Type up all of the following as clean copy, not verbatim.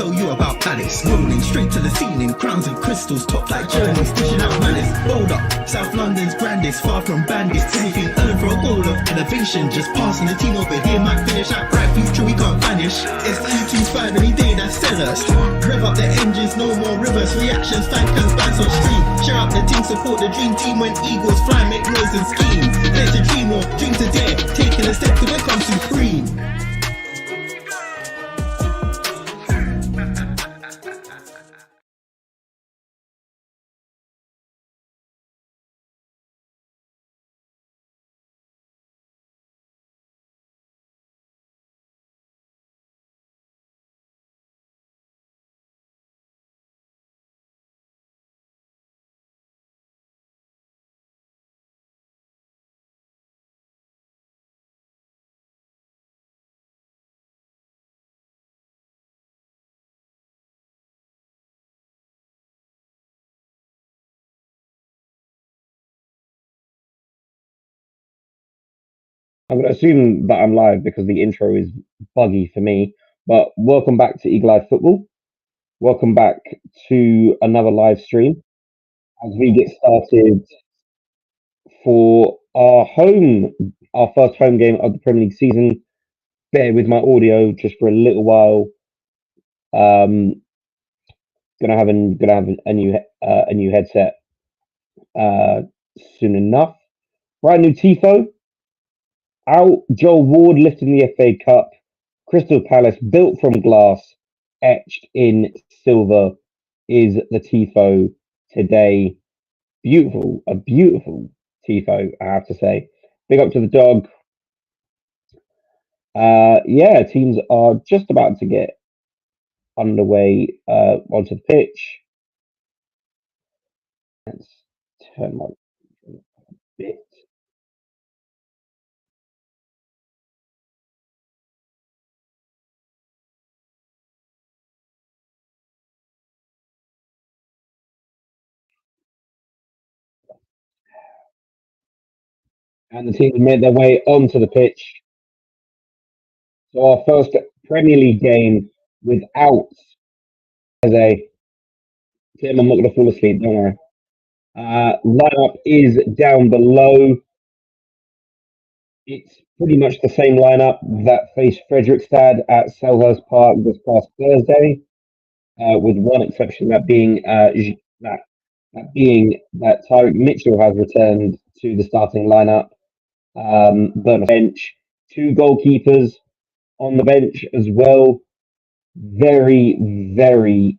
tell you about Palace. Rolling straight to the ceiling, crowns and crystals, top like journeys, dishing out malice. Bold up, South London's grandest, far from bandits. Anything earned for a goal of elevation, just passing the team over here might finish out bright future, we can't vanish. It's E25 any day, that's sellers. Rev up the engines, no more reverse reactions, fankers, bands on stream. Share up the team, support the dream team when eagles fly, make noise and scheme. Dare to dream or dream to dare, taking a step to become supreme. I'm going to assume that I'm live because the intro is buggy for me. But welcome back to Eagle Eye Football. Welcome back to another live stream as we get started for our first home game of the Premier League season. Bear with my audio just for a little while. Gonna have a new headset soon enough. Brand new tifo. Out, Joel Ward lifting the FA Cup. Crystal Palace, built from glass, etched in silver, is the tifo today. Beautiful, a beautiful tifo, I have to say. Big up to the dog. Yeah, teams are just about to get underway onto the pitch. Let's turn my bit. And the teams made their way onto the pitch. So our first Premier League game without Jose. Tim, I'm not going to fall asleep, don't worry. Lineup is down below. It's pretty much the same lineup that faced Fredrikstad at Selhurst Park this past Thursday, with one exception, that being that Tyreek Mitchell has returned to the starting lineup. But bench, two goalkeepers on the bench as well. Very, very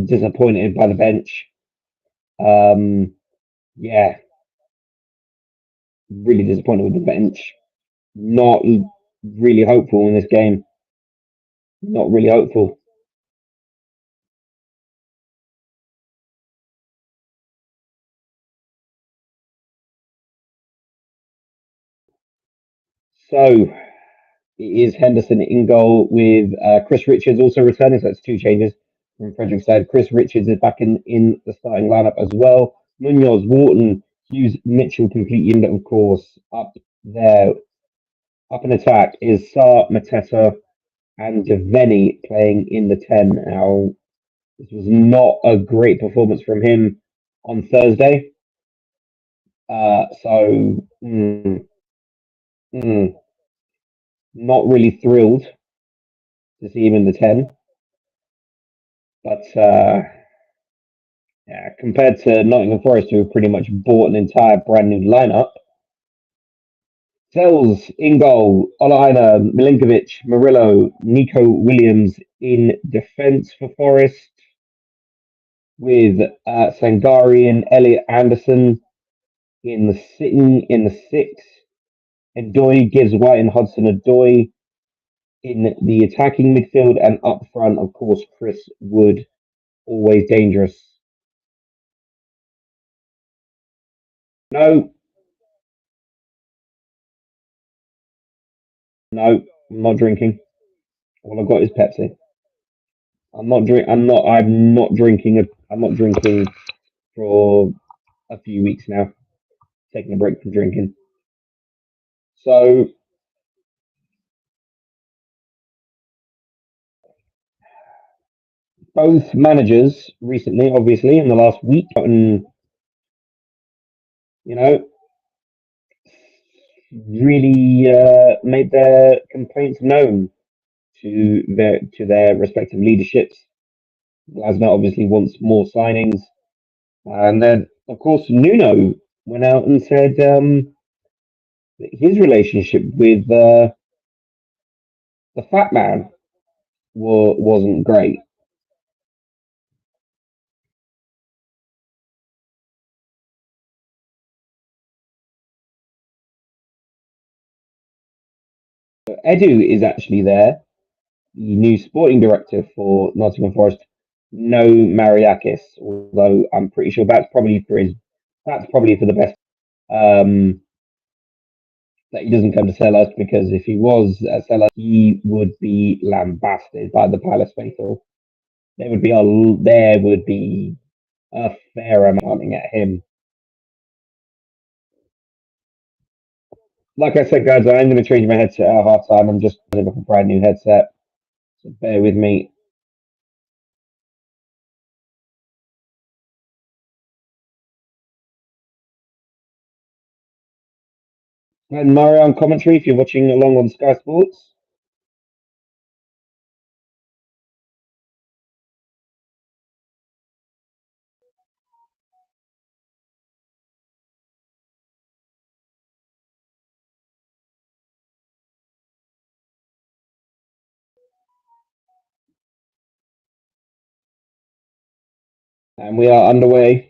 disappointed by the bench. Yeah, really disappointed with the bench. Not really hopeful in this game. Not really hopeful. So it is Henderson in goal with Chris Richards also returning. So that's two changes from Fredrikstad. Chris Richards is back in the starting lineup as well. Munoz, Wharton, Hughes, Mitchell completely in, of course, up there. Up in attack is Saar, Mateta, and Javeni playing in the 10. Now, this was not a great performance from him on Thursday. So, not really thrilled to see him in the 10. But yeah, compared to Nottingham Forest, who have pretty much bought an entire brand new lineup, Fells in goal, Olaina, Milinkovic, Murillo, Nico Williams in defence for Forest, with Sangari and Elliot Anderson sitting in the six. Adoy gives White and Hudson Adoy in the attacking midfield, and up front, of course, Chris Wood, always dangerous. No, no, I'm not drinking. All I've got is Pepsi. I'm not drink. I'm not drinking. I'm not drinking for a few weeks now. Taking a break from drinking. So both managers recently, obviously, in the last week, and you know, really made their complaints known to their respective leaderships. Glasner obviously wants more signings, and then of course Nuno went out and said that his relationship with the fat man wasn't great. But Edu is actually there, the new sporting director for Nottingham Forest. No Mariakis, although I'm pretty sure that's probably for the best. Um, that he doesn't come to Sellers, because if he was at Sellers, he would be lambasted by the Palace faithful. There would be a fair amount coming at him. Like I said, guys, I'm going to change my headset at half time. I'm just putting up a brand new headset, so bear with me. And Mario on commentary, if you're watching along on Sky Sports. And we are underway.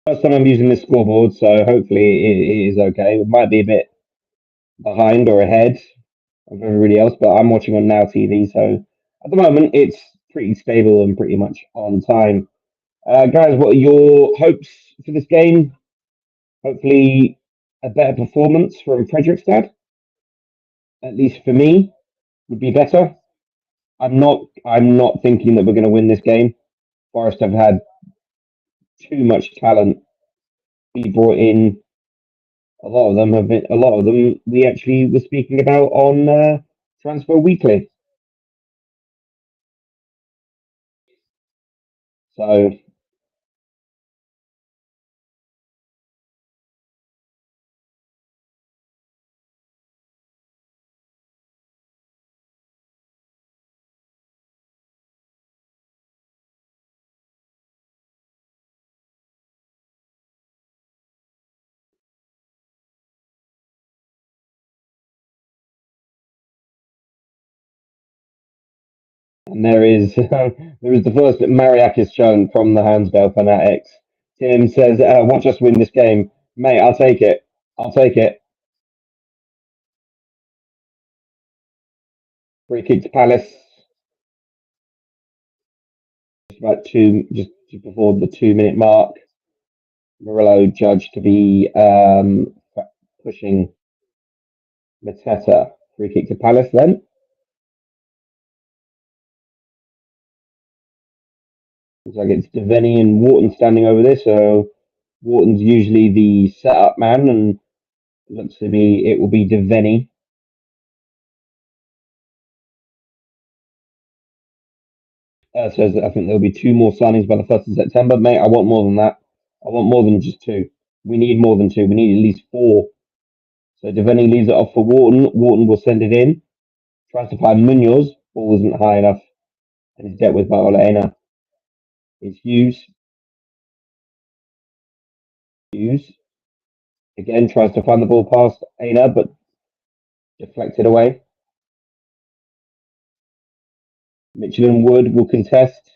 First time I'm using this scoreboard, so hopefully it is okay. It might be a bit behind or ahead of everybody else, but I'm watching on Now TV, so at the moment it's pretty stable and pretty much on time. Guys, what are your hopes for this game? Hopefully, a better performance from Fredrikstad. At least for me, would be better. I'm not thinking that we're going to win this game. Forest have had too much talent be brought in. A lot of them we actually were speaking about on Transfer Weekly. So and there is the first Mariakis shown from the Hansdale fanatics. Tim says, "Watch us win this game, mate. I'll take it. I'll take it." Free kick to Palace. Just before the 2 minute mark. Murillo judged to be pushing Mateta. Free kick to Palace then. Looks like it's Devaney and Wharton standing over this. So Wharton's usually the setup man, and looks to be it will be Devaney. Says that I think there'll be two more signings by the 1st of September. Mate, I want more than that. I want more than just two. We need more than two. We need at least four. So Devaney leaves it off for Wharton. Wharton will send it in. Tries to find Munoz. Ball isn't high enough. And he's dealt with by Olaena. It's Hughes. Hughes again tries to find the ball past Aina, but deflected away. Mitchell and Wood will contest.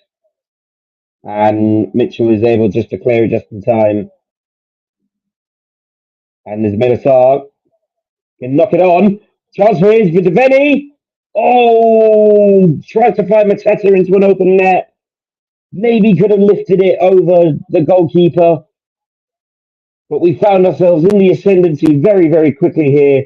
And Mitchell is able just to clear it just in time. And there's Melisar. Can knock it on. Chance for his for Devaney. Oh, tries to find Mateta into an open net. Maybe could have lifted it over the goalkeeper. But we found ourselves in the ascendancy very, very quickly here.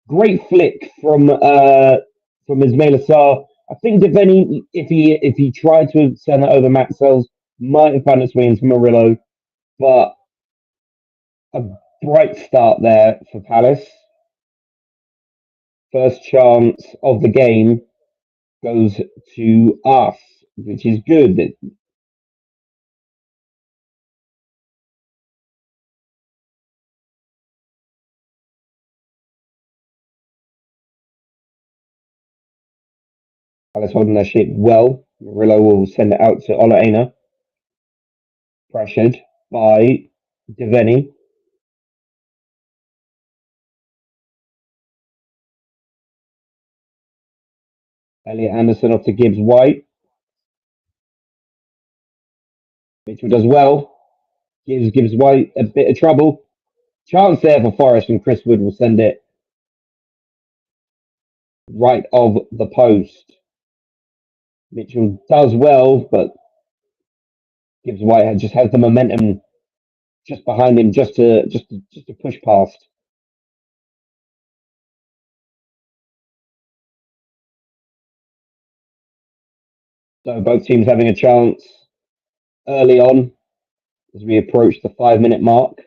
Great flick from Ismail Assar. I think Devaney, if he tried to send it over Maxwell's, might have found its way into Murillo, but a bright start there for Palace. First chance of the game goes to us, which is good. Palace holding their ship well. Murillo will send it out to Olaena. Pressured by Devaney. Elliot Anderson off to Gibbs White. Mitchell does well. Gives White a bit of trouble. Chance there for Forest, and Chris Wood will send it right of the post. Mitchell does well, but Gibbs White just has the momentum just behind him, just to push past. So both teams having a chance early on as we approach the 5 minute mark.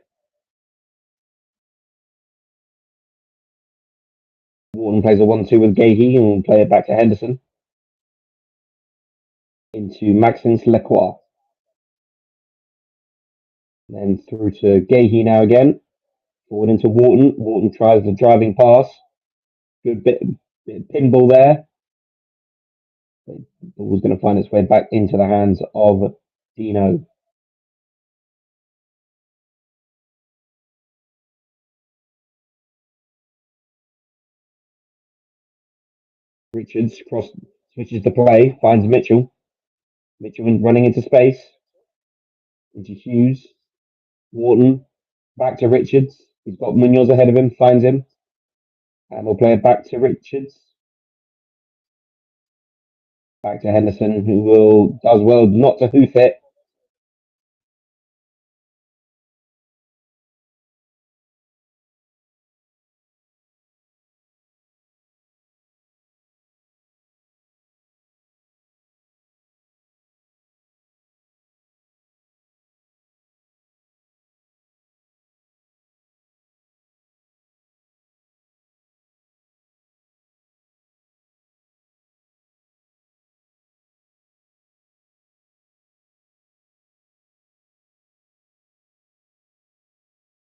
Warden plays a 1-2 with Gahey and will play it back to Henderson. Into Maxence Lecroix. Then through to Gahey now again. Forward into Wharton. Wharton tries the driving pass. Good bit of pinball there. The ball's going to find its way back into the hands of Dino. Richards switches the play, finds Mitchell. Mitchell running into space. Into Hughes. Wharton. Back to Richards. He's got Munoz ahead of him, finds him. And we'll play it back to Richards. Back to Henderson, who does well not to hoof it.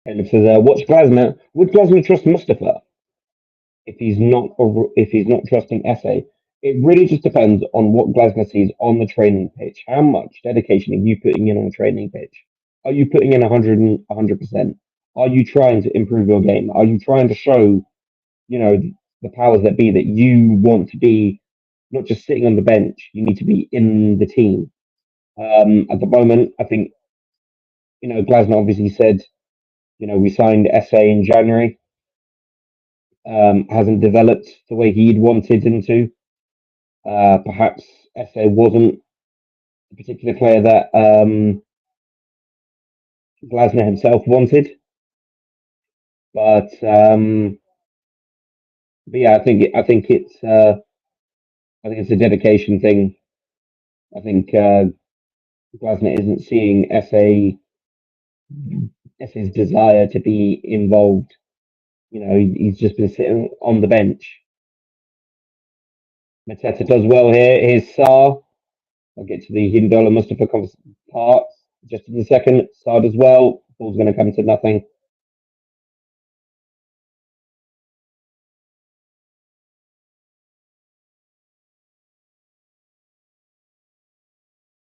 And it says, watch Glasner. Would Glasner trust Mustafa if he's not trusting Esse? It really just depends on what Glasner sees on the training pitch. How much dedication are you putting in on the training pitch? Are you putting in 100%? Are you trying to improve your game? Are you trying to show, you know, the powers that be that you want to be not just sitting on the bench, you need to be in the team? At the moment, I think, Glasner obviously said, we signed SA in January. Hasn't developed the way he'd wanted him to. Perhaps SA wasn't the particular player that Glasner himself wanted. But yeah, I think it's a dedication thing. I think Glasner isn't seeing SA's desire to be involved. He's just been sitting on the bench. Mateta does well here. Here's Sarr. I'll get to the Hindola Mustafa part just in a second. Sarr does well. Ball's going to come to nothing.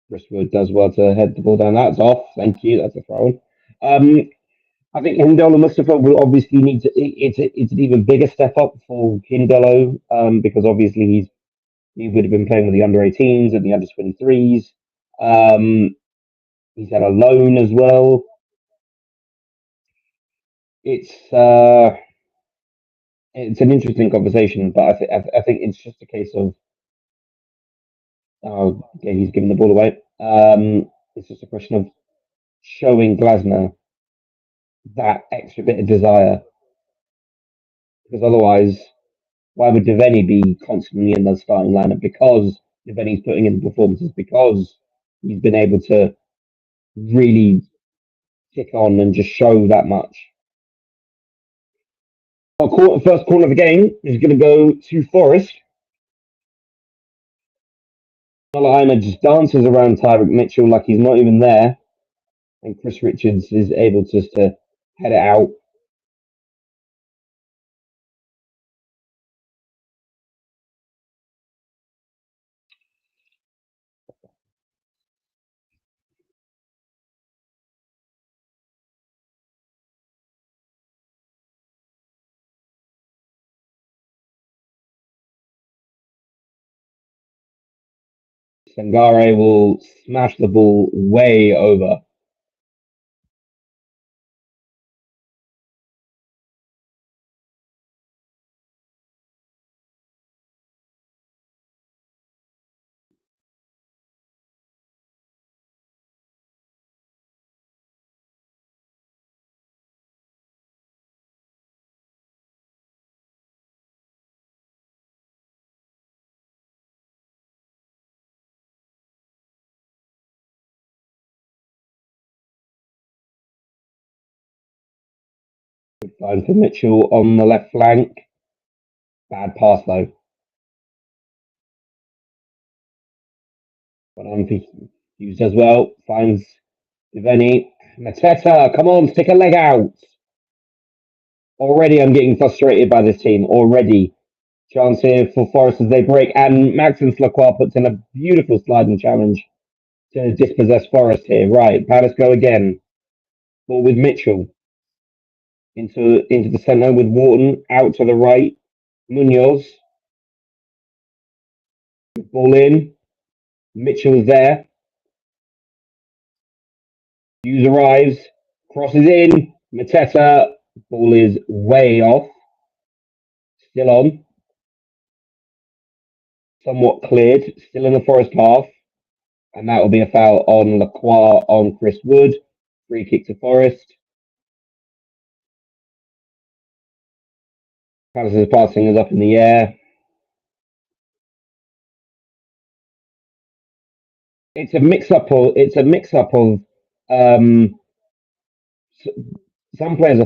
Chris does well to head the ball down. That's off. Thank you. That's a throw. I think Hindola Mustafa will obviously need to. It's an even bigger step up for Hindolo because obviously he would have been playing with the under 18s and the under 23s. He's had a loan as well. It's an interesting conversation, but I think it's just a case of okay, he's giving the ball away. It's just a question of showing Glasner that extra bit of desire. Because otherwise, why would Devaney be constantly in the starting lineup? Because Devaney's putting in performances, because he's been able to really kick on and just show that much. Our first corner of the game is going to go to Forest. Nottingham just dances around Tyrick Mitchell like he's not even there, and Chris Richards is able just to head it out. Sangare will smash the ball way over. Good find for Mitchell on the left flank. Bad pass though. But Hughes does well. Finds Devaney. Mateta, come on, stick a leg out. Already I'm getting frustrated by this team. Already. Chance here for Forest as they break. And Maxence Lacroix puts in a beautiful sliding challenge to dispossess Forest here. Right, Palace go again. Ball with Mitchell. Into the centre with Wharton. Out to the right. Munoz. Ball in. Mitchell is there. Hughes arrives. Crosses in. Mateta. Ball is way off. Still on. Somewhat cleared. Still in the Forest half. And that will be a foul on Lacroix on Chris Wood. Free kick to Forest. Palace's passing is up in the air. It's a mix up of um, some players are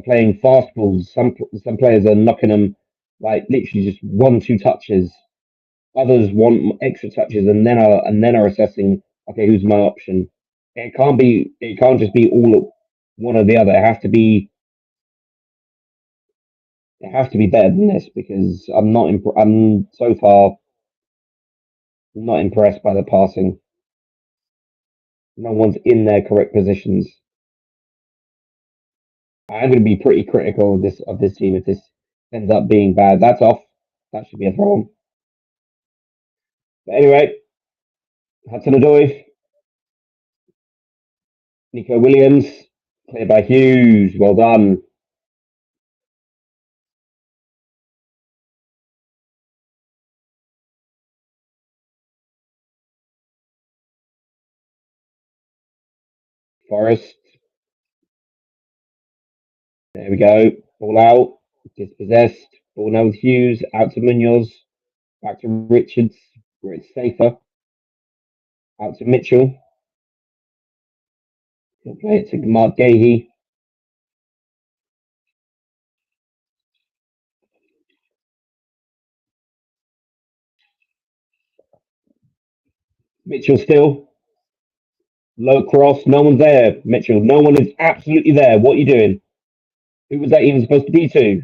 playing fast balls. Some players are knocking them like literally just 1-2 touches. Others want extra touches and then are assessing. Okay, who's my option? It can't be. It can't just be all one or the other. It has to be. It has to be better than this because I'm not. I'm so far not impressed by the passing. No one's in their correct positions. I'm going to be pretty critical of this team if this ends up being bad. That's off. That should be a throw on. But anyway, Hudson-Odoi, Nico Williams, cleared by Hughes. Well done. Forest. There we go. Ball out. Dispossessed. Ball now with Hughes. Out to Munoz. Back to Richards, where it's safer. Out to Mitchell. He'll play it to Mark Gahey. Mitchell still. Low cross. No one's there. Mitchell. No one is absolutely there. What are you doing? Who was that even supposed to be to?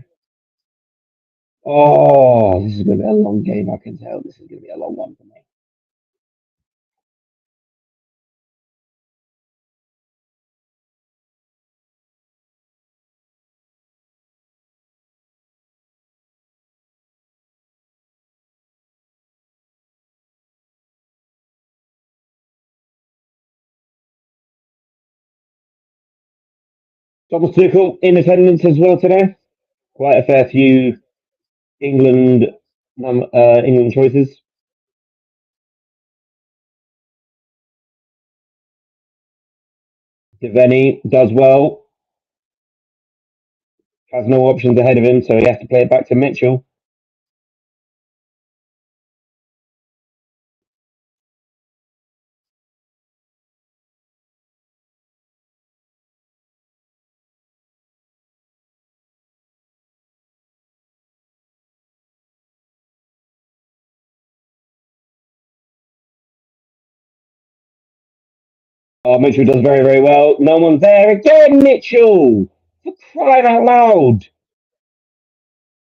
Oh, this is going to be a long game. I can tell this is going to be a long one for me. Thomas Tuchel in attendance as well today. Quite a fair few England England choices. Devaney does well. Has no options ahead of him, so he has to play it back to Mitchell. Oh, Mitchell does very, very well. No one's there again, Mitchell! For crying out loud!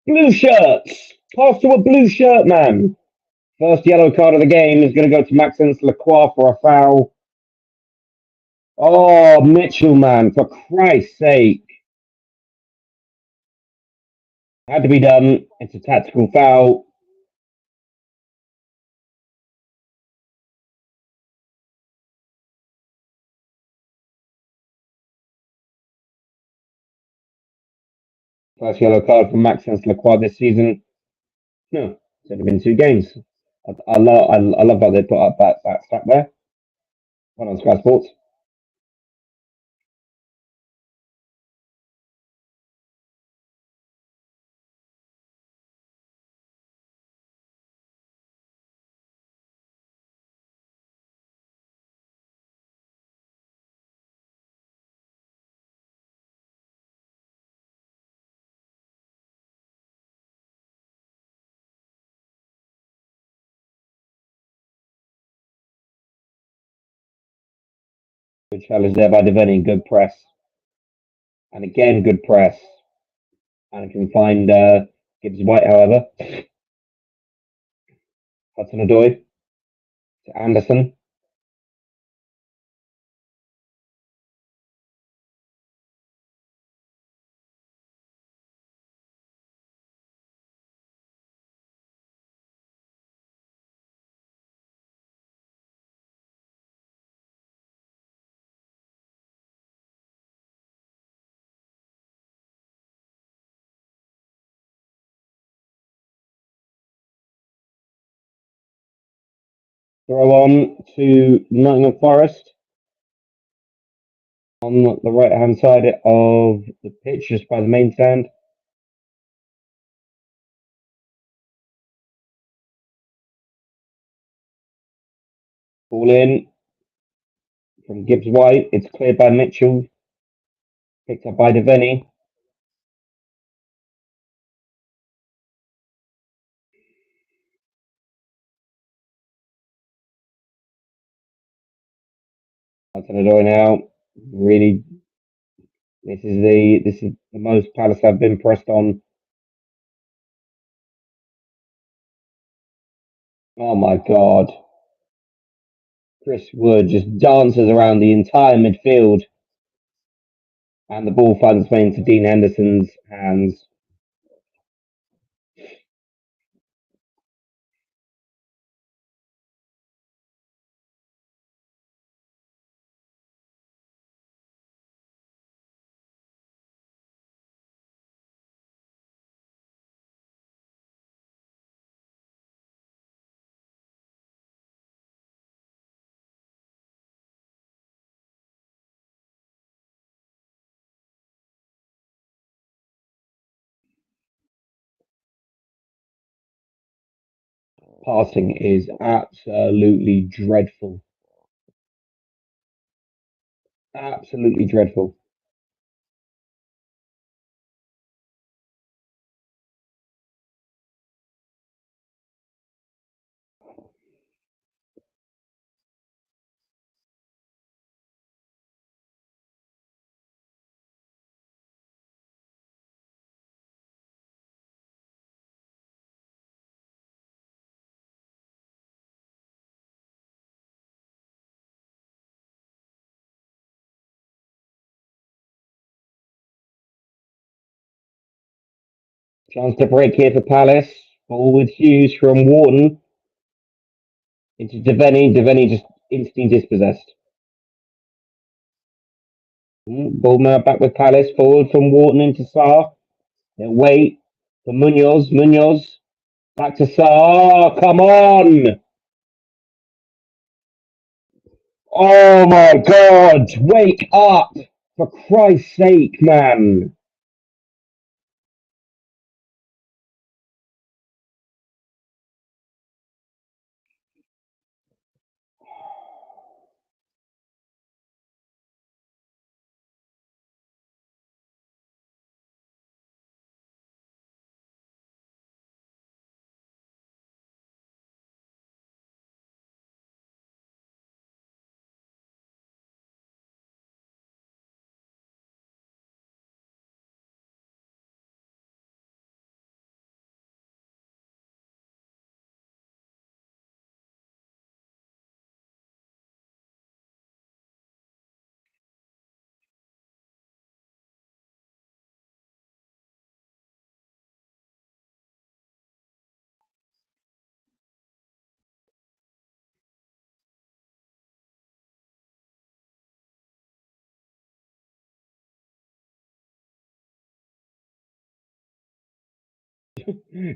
Blue shirts! Pass to a blue shirt, man! First yellow card of the game is going to go to Maxence Lacroix for a foul. Oh, Mitchell, man, for Christ's sake. Had to be done. It's a tactical foul. First yellow card for Maxence Lacroix this season. No, it's only been 2 games. I love how they put up that stat there. One on Sky Sports. Good challenge there by Devaney. Good press. And again, good press. And it can find Gibbs White, however. Hudson-Odoi to Anderson. Throw on to Nottingham Forest. On the right-hand side of the pitch, just by the main stand. Ball in from Gibbs White. It's cleared by Mitchell. Picked up by Devaney. Hudson-Odoi now. Really, this is the most Palace have been pressed on. Oh my God. Chris Wood just dances around the entire midfield. And the ball finds its way into Dean Henderson's hands. Passing is absolutely dreadful. Absolutely dreadful. Chance to break here for Palace. Ball with Hughes from Wharton. Into Devaney. Devaney just instantly dispossessed. Ball now back with Palace. Forward from Wharton into Sarr. Then wait for Munoz. Munoz. Back to Sarr. Come on. Oh my God. Wake up. For Christ's sake, man.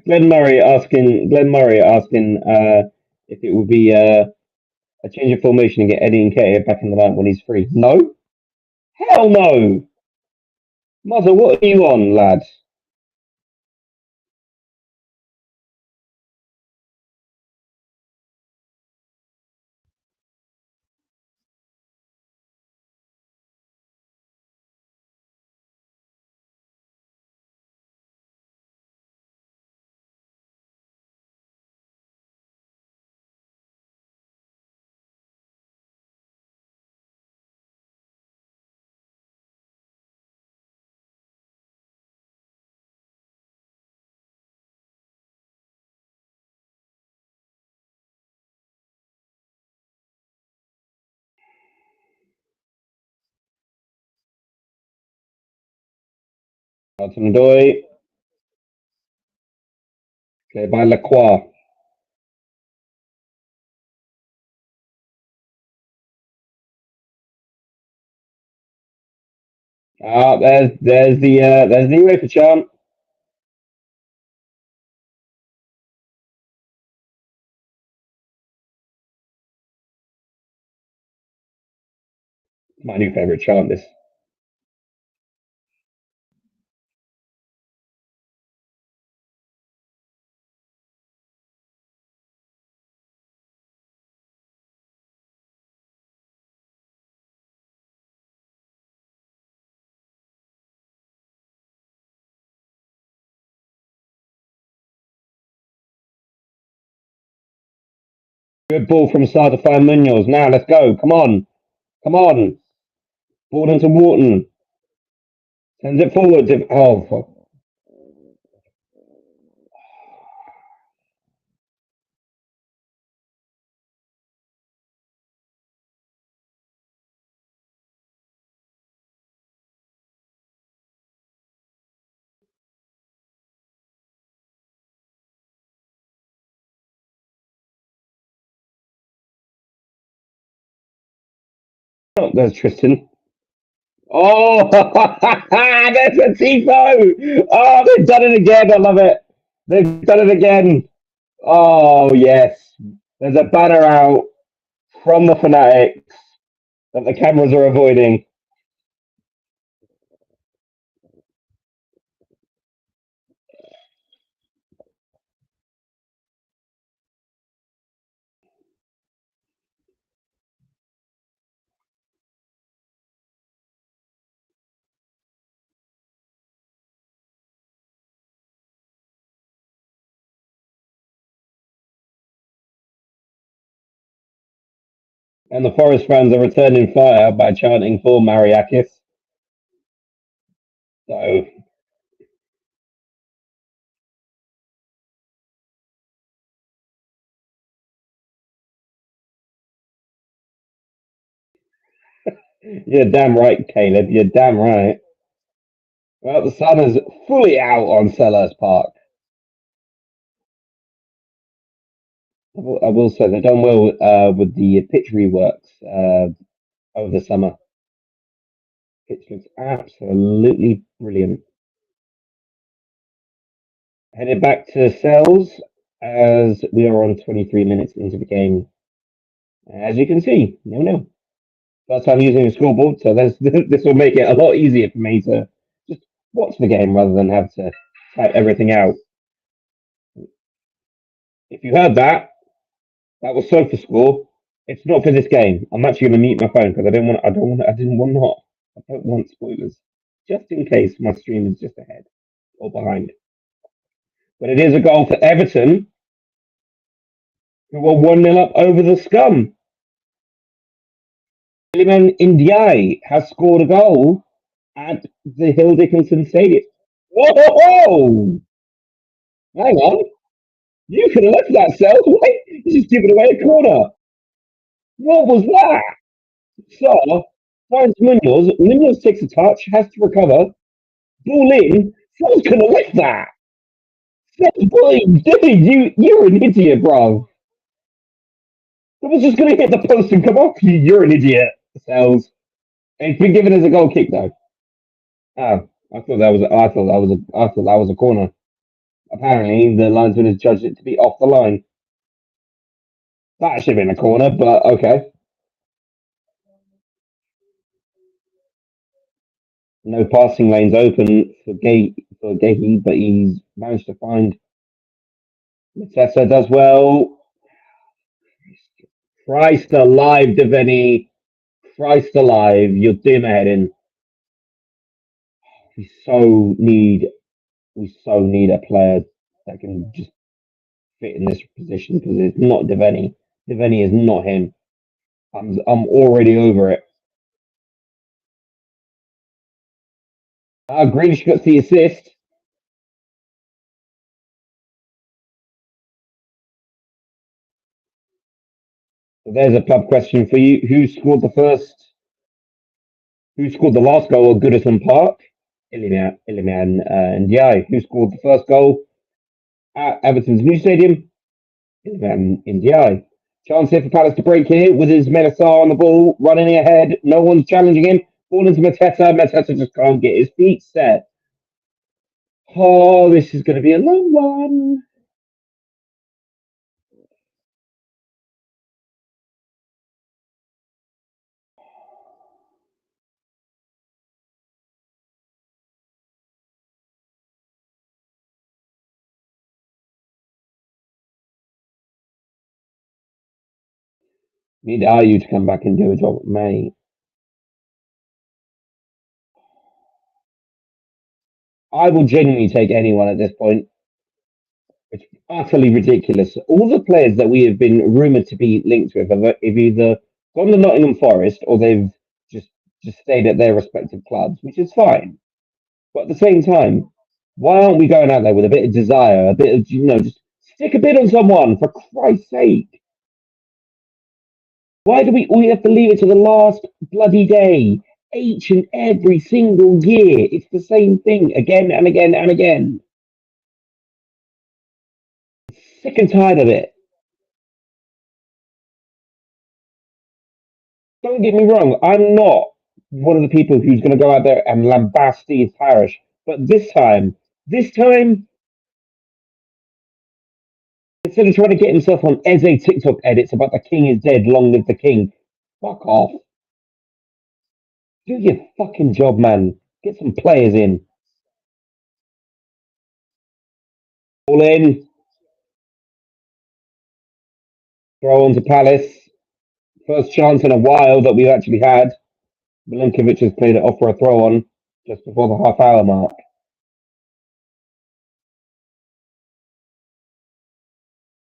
Glenn Murray asking if it would be a change of formation and get Eddie and Nketiah back in the line when he's free. No, hell no. Mother, what are you on, lad? Hudson Doy, played by Lacroix. Ah, there's the UEFA chant. My new favourite chant. This good ball from side to find Munoz. Now let's go. Come on, come on. Ball into Wharton. Sends it forward. Oh, fuck. Oh, there's Tristan. Oh, there's a Tifo. Oh, they've done it again. I love it. They've done it again. Oh, yes. There's a banner out from the Fanatics that the cameras are avoiding. And the Forest fans are returning fire by chanting for Mariakis. So, you're damn right, Caleb. You're damn right. Well, the sun is fully out on Selhurst Park. I will say they've done well with the pitch reworks over the summer. Pitch looks absolutely brilliant. Headed back to Cells as we are on 23 minutes into the game. As you can see, 0-0. First time using a scoreboard, so this will make it a lot easier for me to just watch the game rather than have to type everything out. If you heard that, that was Sofa score. It's not for this game. I'm actually going to mute my phone because I don't want spoilers. Just in case my stream is just ahead or behind. But it is a goal for Everton, who are 1-0 up over the Scum. Iliman Ndiaye has scored a goal at the Hill Dickinson Stadium. Whoa! Hang on. You could have left that cell. Wait, you just giving away a corner. What was that? So, finds Munoz. Munoz takes a touch, has to recover. Ball in. Someone's going to lift that. Boy, dude, you're an idiot, bro. It was just going to hit the post and come off. You're an idiot, Sells. It's been given as a goal kick, though. Oh, I thought that was a corner. Apparently, the linesman has judged it to be off the line. That should have been a corner, but okay. No passing lanes open for Gahey, but he's managed to find Matessa does well. Christ alive, Devaney. Christ alive, you're doing my head in. We so need we so need a player that can just fit in this position because it's not Devaney. Devaney is not him. I'm already over it. Grealish got the assist. So there's a pub question for you. Who scored the last goal at Goodison Park? Iliman Ndiaye. Who scored the first goal at Everton's new stadium? Iliman Ndiaye. Chance here for Palace to break here with his Menassar on the ball, running ahead. No one's challenging him. Ball into Mateta. Mateta just can't get his feet set. Oh, this is going to be a long one. Need Ayu to come back and do a job, mate. I will genuinely take anyone at this point. It's utterly ridiculous. All the players that we have been rumoured to be linked with have either gone to Nottingham Forest or they've just just stayed at their respective clubs, which is fine. But at the same time, why aren't we going out there with a bit of desire, a bit of just stick a bid on someone for Christ's sake? Why do we have to leave it to the last bloody day? Each and every single year, it's the same thing again and again and again. Sick and tired of it. Don't get me wrong, I'm not one of the people who's going to go out there and lambast Steve Parish. But this time, instead of trying to get himself on Eze TikTok edits about the king is dead, long live the king, fuck off. Do your fucking job, man. Get some players in. All in. Throw on to Palace. First chance in a while that we've actually had. Milinkovic has played it off for a throw on just before the half hour mark.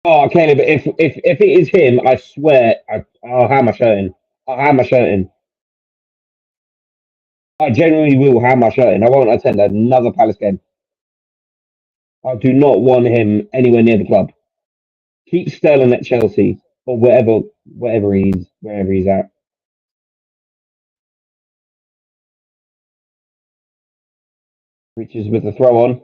Oh, Caleb, if it is him, I swear I'll have my shirt in. I'll have my shirt in. I genuinely will have my shirt in. I won't attend another Palace game. I do not want him anywhere near the club. Keep Sterling at Chelsea or wherever he's at. Reaches with the throw on.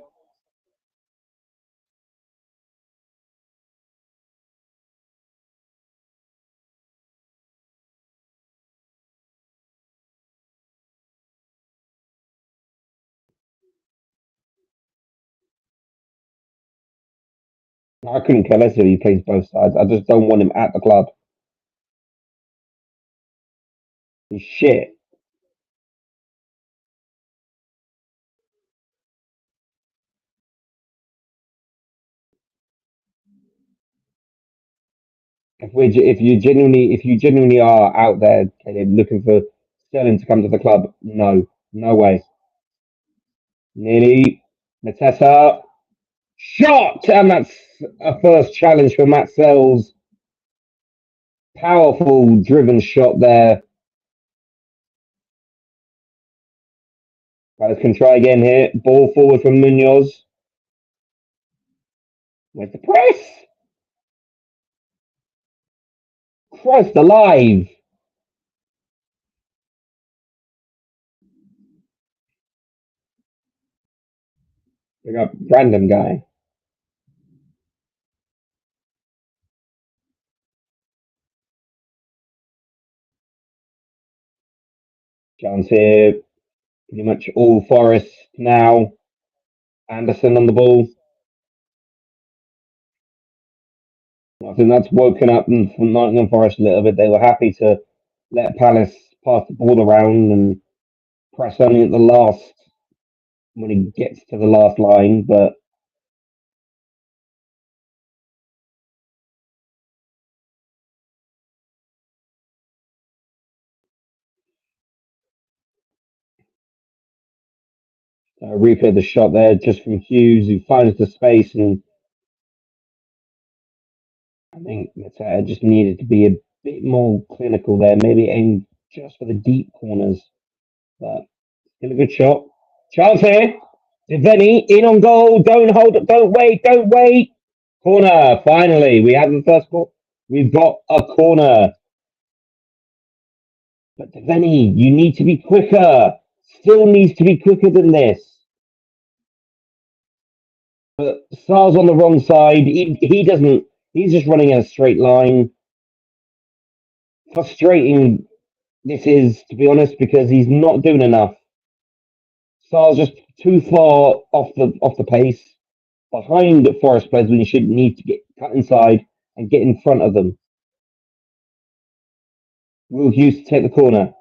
I couldn't care less if he plays both sides. I just don't want him at the club. He's shit. If you genuinely are out there, Caleb, looking for Sterling to come to the club, no, no way. Nearly Matessa shot, and that's a first challenge for Matt Sells. Powerful driven shot there. Palace can try again here. Ball forward from Munoz. Where's the press? Christ alive! We got random guy. Chance here. Pretty much all Forest now. Anderson on the ball. I think that's woken up from Nottingham Forest a little bit. They were happy to let Palace pass the ball around and press only at the last when he gets to the last line. But replay of the shot there just from Hughes, who finds the space, and I think Mateta just needed to be a bit more clinical there. Maybe aim just for the deep corners, but still a good shot. Chance here. Deveni in on goal. Don't hold it. Don't wait. Don't wait. Corner. Finally, we have the first ball. We've got a corner. But Deveni, you need to be quicker. Still needs to be quicker than this. But Sar's on the wrong side. He doesn't. He's just running in a straight line. Frustrating this is, to be honest, because he's not doing enough. Sar's just too far off the pace, behind Forest players when he should need to get cut inside and get in front of them. Will Hughes to take the corner.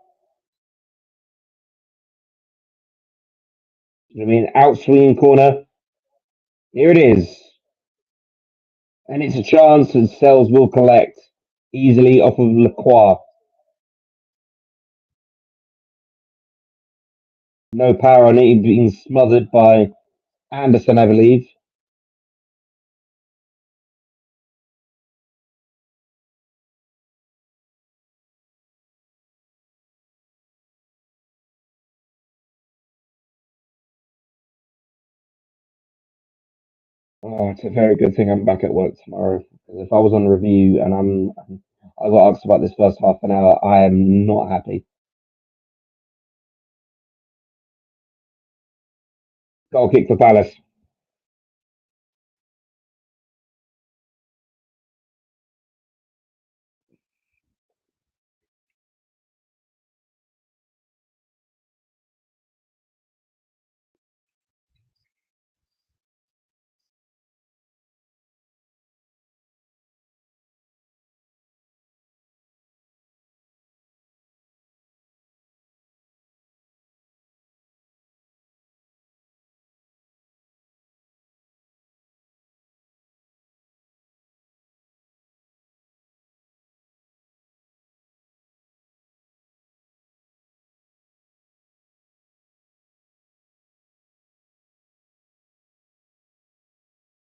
You know what I mean? Out swinging corner. Here it is. And it's a chance and Sells will collect easily off of Lacroix. No power on it, being smothered by Anderson, I believe. Oh, it's a very good thing I'm back at work tomorrow. Because if I was on review and I got asked about this first half an hour, I am not happy. Goal kick for Palace.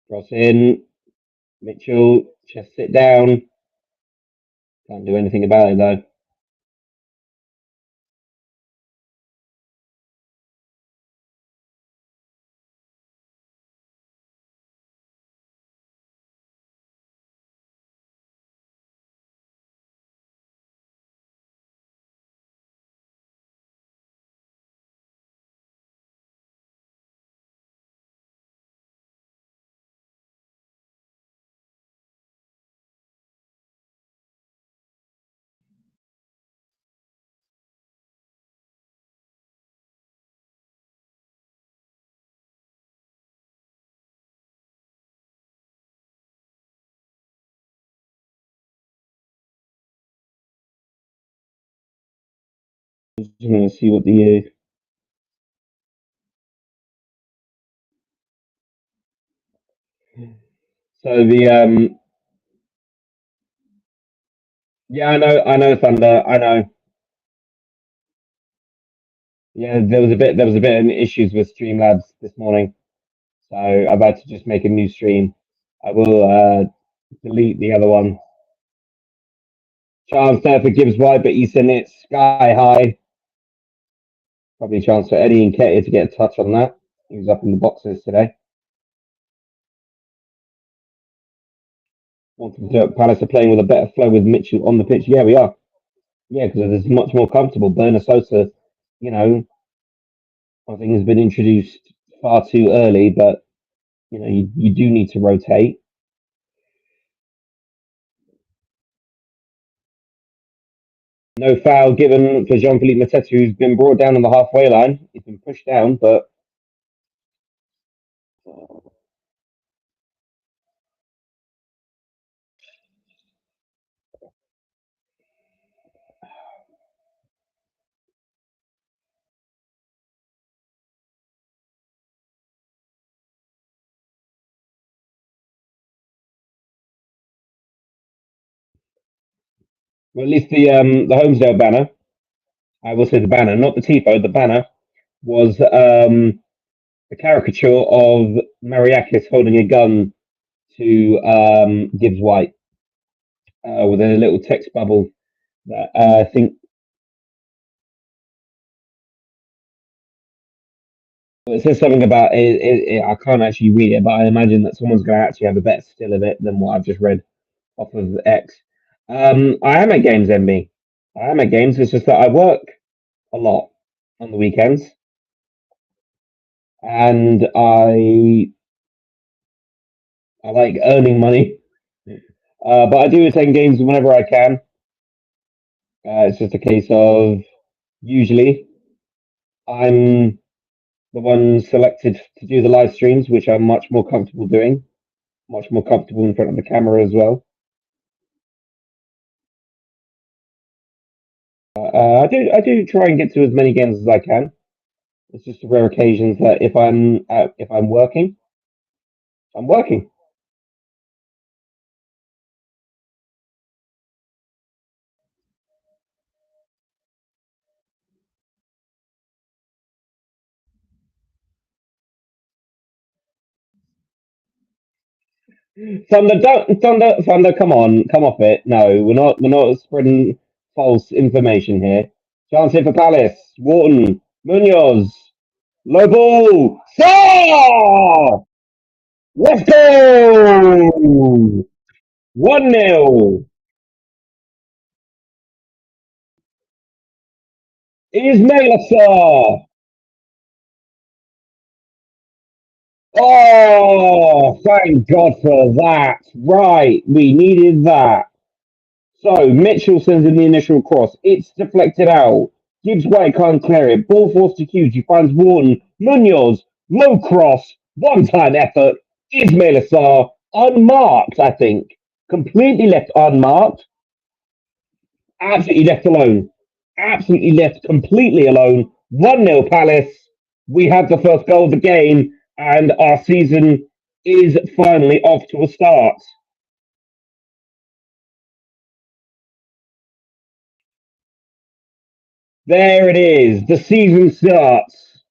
Cross in. Mitchell, just sit down. Can't do anything about it though. Just going to see what the so the yeah, I know Thunder, I know. Yeah, there was a bit of issues with Streamlabs this morning, so I've had to just make a new stream. I will delete the other one. Chance there for Gibbs wide, but he's in it sky high. Probably a chance for Eddie and Ketty to get a touch on that. He was up in the boxes today. Palace are playing with a better flow with Mitchell on the pitch. Yeah, we are. Yeah, because it's much more comfortable. Bernard Sosa, you know, I think has been introduced far too early, but you do need to rotate. No foul given for Jean-Philippe Mateta, who's been brought down on the halfway line. He's been pushed down, but Well, at least the Homesdale banner, I will say the banner, not the tifo, the banner was a caricature of Mariakis holding a gun to Gibbs White with a little text bubble that I think it says something about it. I can't actually read it, but I imagine that someone's going to actually have a better still of it than what I've just read off of X. I am at games, MB. I am at games. It's just that I work a lot on the weekends, and I like earning money. But I do attend games whenever I can. It's just a case of usually I'm the one selected to do the live streams, which I'm much more comfortable doing, much more comfortable in front of the camera as well. I do try and get to as many games as I can. It's just rare occasions that if I'm working, I'm working. Thunder. Come on, come off it. No, we're not spreading false information here. Chance here for Palace. Wharton, Munoz, low ball. Saw! Let's go! 1-0. Ismail Assar. Oh, thank God for that. Right, we needed that. So Mitchell sends in the initial cross. It's deflected out. Gibbs White can't clear it. Ball forced to Hughes. He finds Wharton. Munoz. Low cross. One time effort. Ismail Assar. Unmarked, I think. Completely left unmarked. Absolutely left alone. Absolutely left completely alone. 1-0 Palace. We have the first goal of the game, and our season is finally off to a start. There it is. The season starts.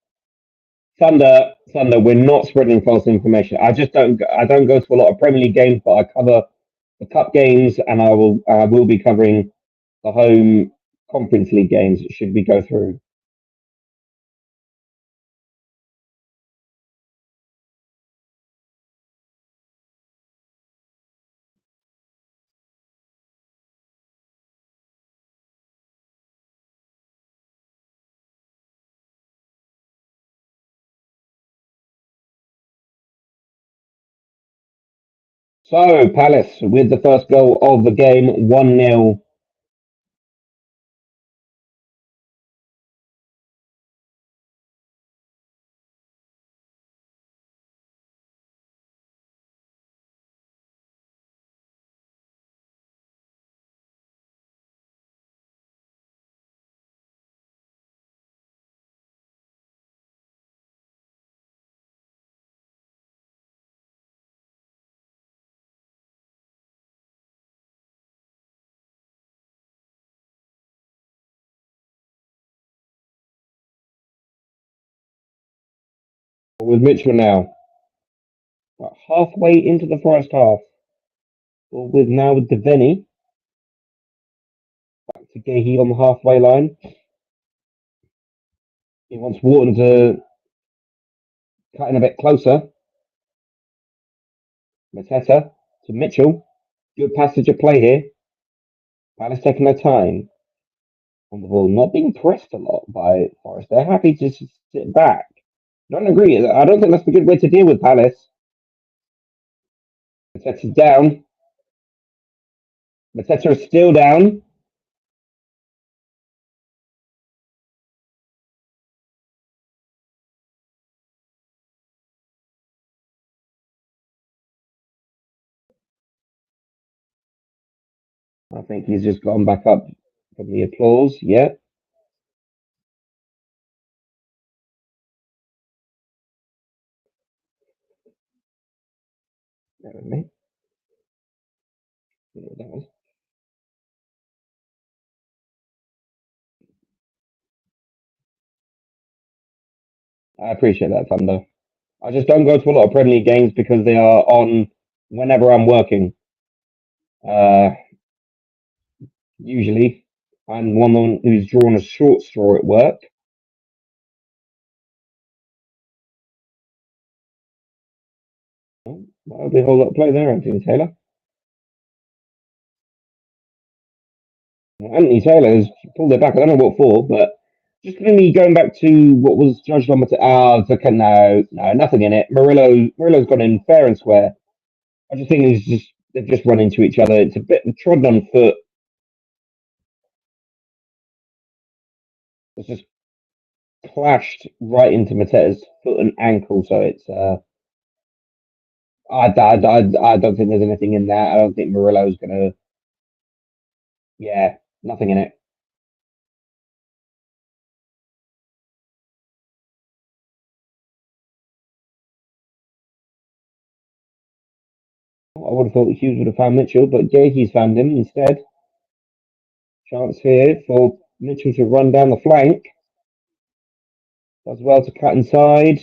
Thunder. We're not spreading false information. I don't go to a lot of Premier League games, but I cover the cup games, and I will be covering the home Conference League games. Should we go through? So Palace with the first goal of the game, 1-0. With Mitchell now, halfway into the first half. With now with Devaney to Gahey on the halfway line. He wants Wharton to cut in a bit closer. Mateta to Mitchell. Good passage of play here. Palace taking their time on the ball, not being pressed a lot by Forest. They're happy to just sit back. I don't agree. I don't think that's a good way to deal with Palace. Mateta's down. Mateta is still down. I think he's just gone back up from the applause. Yeah. That was me. I appreciate that, Thunder. I just don't go to a lot of Premier League games because they are on whenever I'm working. Uh, Usually, I'm one who's drawn a short straw at work. That'll be a whole lot of play there, Anthony Taylor. Anthony Taylor has pulled it back. I don't know what for, but just me going back to what was judged on. Okay, no, nothing in it. Murillo's gone in fair and square. I just think they've just run into each other. It's a bit trodden on foot. It's just clashed right into Mateta's foot and ankle. So it's I don't think there's anything in that. I don't think Murillo's gonna. Yeah, nothing in it. I would have thought Hughes would have found Mitchell, but Gahey's found him instead. Chance here for Mitchell to run down the flank. Does well to cut inside.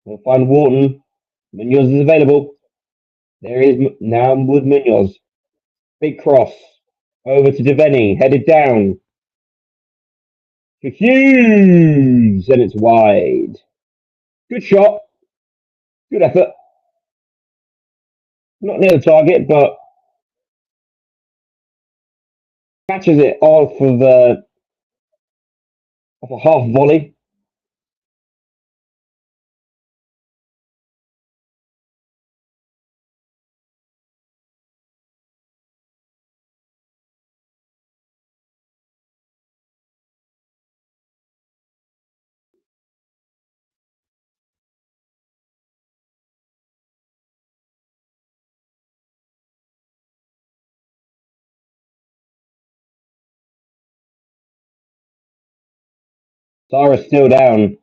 We'll find Wharton. Munoz is available. There he is now with Munoz. Big cross. Over to Devaney. Headed down. For Hughes. And it's wide. Good shot. Good effort. Not near the target, but catches it off a half volley. Sarah's still down.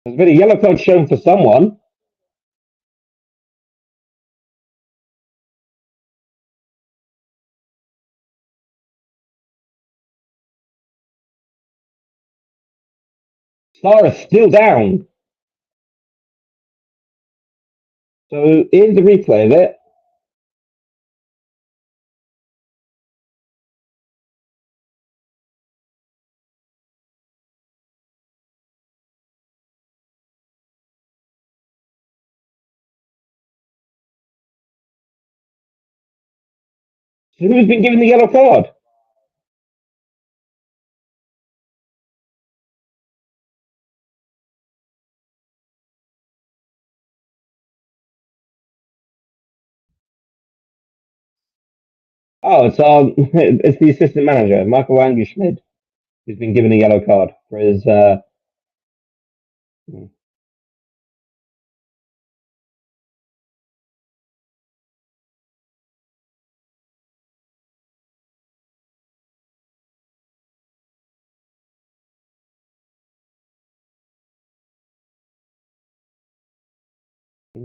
There's been a yellow card shown for someone. Sarah's still down. So here's the replay of it. So who's been given the yellow card? Oh, it's the assistant manager, Michael Angerschmidt, who's been given a yellow card for his. I'm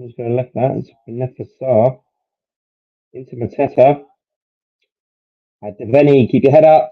just going to left that. It's been left for Sar into Mateta. Deveni, keep your head up.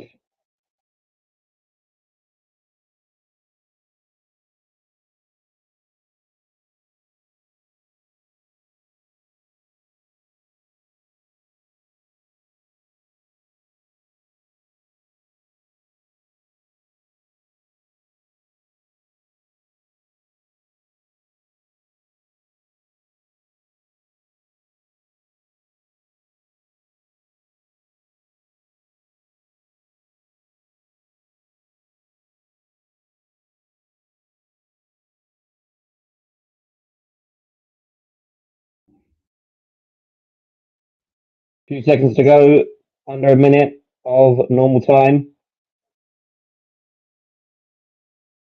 2 seconds to go. Under a minute of normal time.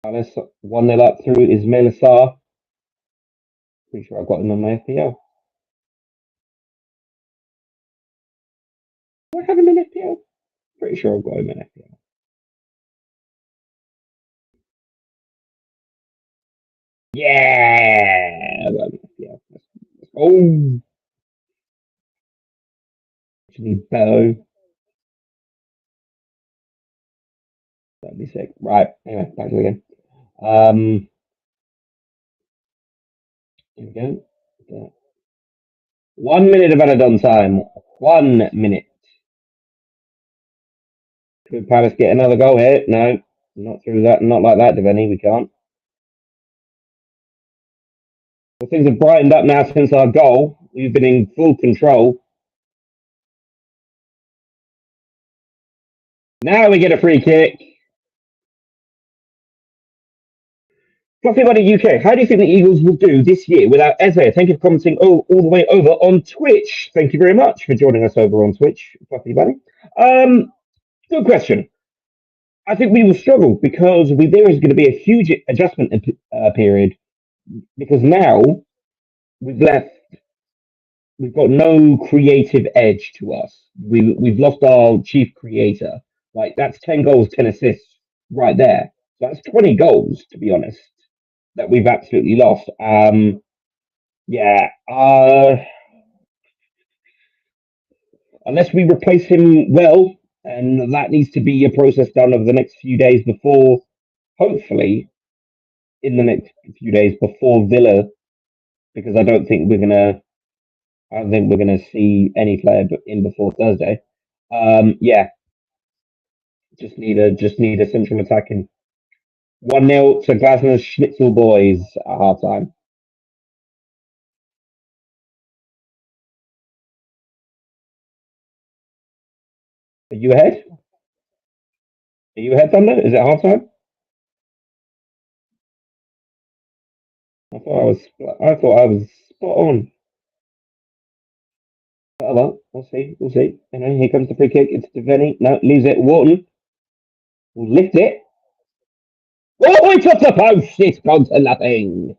Palace 1-0 up through Ismail Sar. Pretty sure I've got him on my FPL. Do I have him in FPL? Pretty sure I've got him in FPL. Oh, actually, Bo. That'd be sick. Right. Anyway, back to it again. Here we go. 1 minute of added-on time. 1 minute. Could Palace get another goal here? No, not through that. Not like that, Devaney. We can't. Well, things have brightened up now since our goal. We've been in full control. Now we get a free kick. Fluffy Buddy UK, how do you think the Eagles will do this year without Eze? Thank you for commenting all the way over on Twitch. Thank you very much for joining us over on Twitch, Fluffy Buddy. Good question. I think we will struggle because there is going to be a huge adjustment period because now we've left, we've got no creative edge to us. We've lost our chief creator. Like that's 10 goals, 10 assists right there. So that's 20 goals, to be honest, that we've absolutely lost. Yeah. Unless we replace him well, and that needs to be a process done over the next few days before, hopefully, in the next few days before Villa, because I don't think we're gonna see any player in before Thursday. Yeah, just need a central attacking 1-0 to Glasner's Schnitzel boys at half time. Are you ahead? Are you ahead, Thunder? Is it half time? I thought I was spot on. Well, we'll see. We'll see. And then here comes the free kick. It's Devaney. No, leaves it. Wharton will lift it. Oh, it's off the post. It's gone to nothing.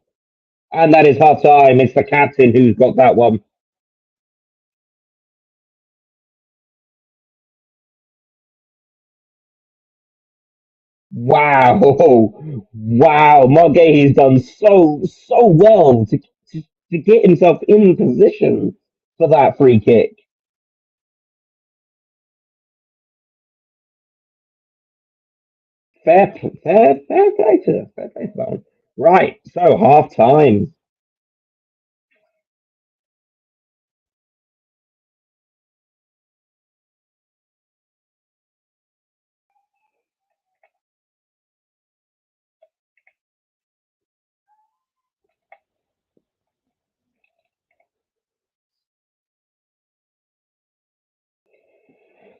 And that is half time. It's the captain who's got that one. Wow. Wow. Mark Gahey's done so well to get himself in position for that free kick. Fair play to that one. Right. So half time.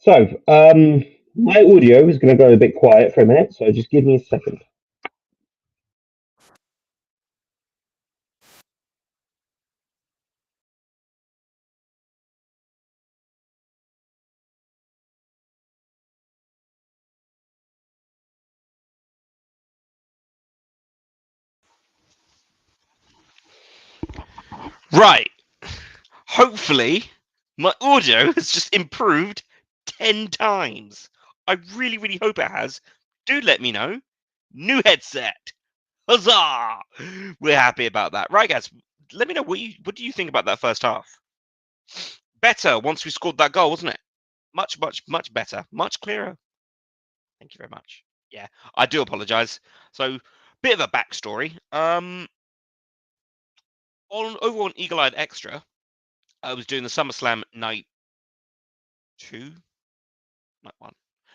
So, my audio is going to go a bit quiet for a minute, so just give me a second. Right. Hopefully, my audio has just improved 10 times. I really, really hope it has. Do let me know. New headset. Huzzah! We're happy about that. Right, guys. Let me know what do you think about that first half? Better once we scored that goal, wasn't it? Much, much, much better. Much clearer. Thank you very much. Yeah, I do apologise. So, bit of a backstory. Over on Eagle Eyed Extra, I was doing the SummerSlam night 2,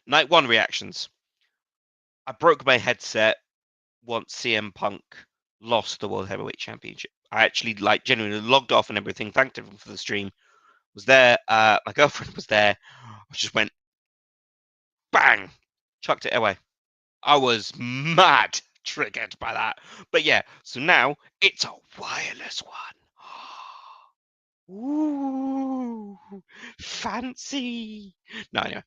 night one reactions. I broke my headset once CM Punk lost the World Heavyweight Championship. I actually genuinely logged off and everything. Thanked everyone for the stream. Was there. My girlfriend was there. I just went bang, chucked it away. I was mad triggered by that. But yeah, so now it's a wireless one. Ooh, fancy. No, anyway.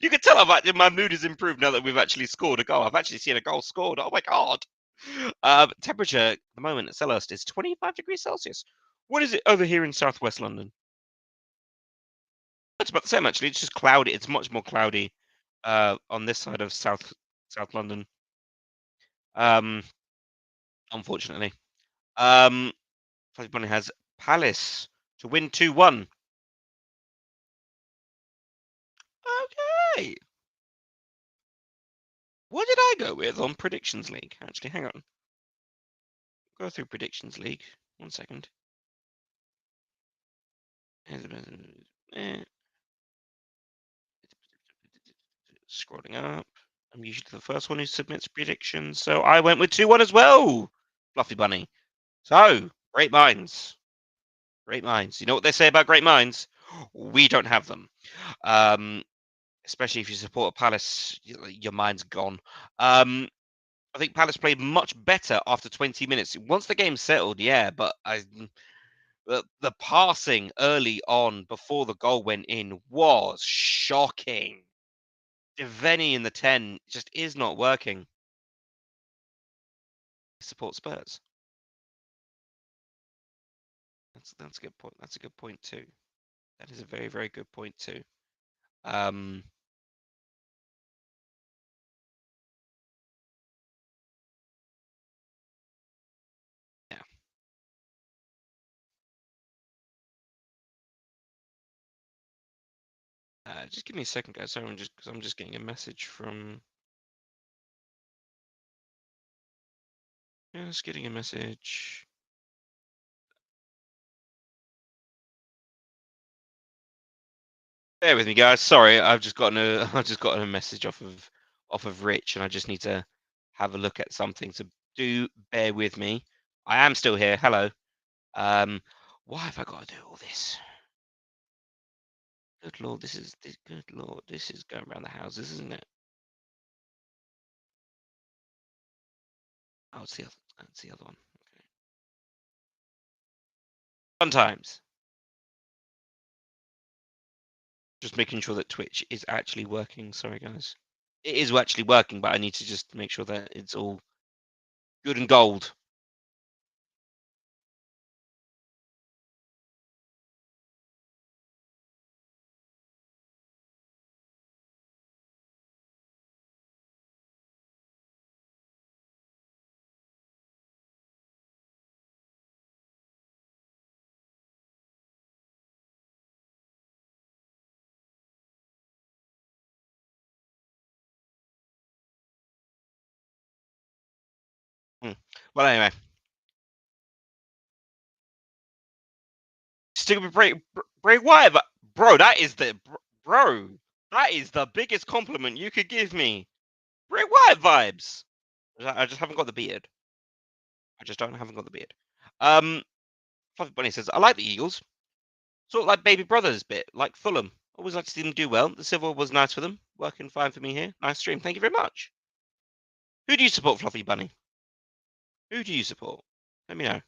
You can tell my mood has improved now that we've actually scored a goal. I've actually seen a goal scored. Oh my god! Temperature at the moment at Selhurst is 25 degrees Celsius. What is it over here in southwest London? It's about the same actually. It's just cloudy. It's much more cloudy on this side of South London. Unfortunately. Fuzzy Bunny has Palace to win 2-1. Okay. What did I go with on Predictions League? Actually, hang on. Go through Predictions League. 1 second. Scrolling up. I'm usually the first one who submits predictions, so I went with 2-1 as well. Fluffy Bunny. So, great minds. Great minds. You know what they say about great minds? We don't have them. Especially if you support a Palace, your mind's gone. I think Palace played much better after 20 minutes. Once the game settled, yeah, but the passing early on before the goal went in was shocking. Devaney in the 10 just is not working. Support Spurs. That's a good point. That's a good point too. That is a very, very good point too. Yeah. Just give me a second, guys. Sorry, I'm just getting a message from. Just getting a message. Bear with me, guys. Sorry, I've just gotten a I've just gotten a message off of Rich, and I just need to have a look at something. So do bear with me. I am still here. Hello. Why have I got to do all this? Good lord, good lord, this is going around the houses, isn't it? Oh, it's the other one. Okay. Sometimes. Just making sure that Twitch is actually working. Sorry, guys. It is actually working, but I need to just make sure that it's all good and gold. Well, anyway. Stupid Bray Wyatt, bro. That is bro. That is the biggest compliment you could give me. Bray Wyatt vibes. I just haven't got the beard. I just haven't got the beard. Fluffy Bunny says, I like the Eagles. Sort of like baby brothers bit, like Fulham. Always like to see them do well. The Civil was nice for them. Working fine for me here. Nice stream. Thank you very much. Who do you support, Fluffy Bunny? Who do you support? Let me know.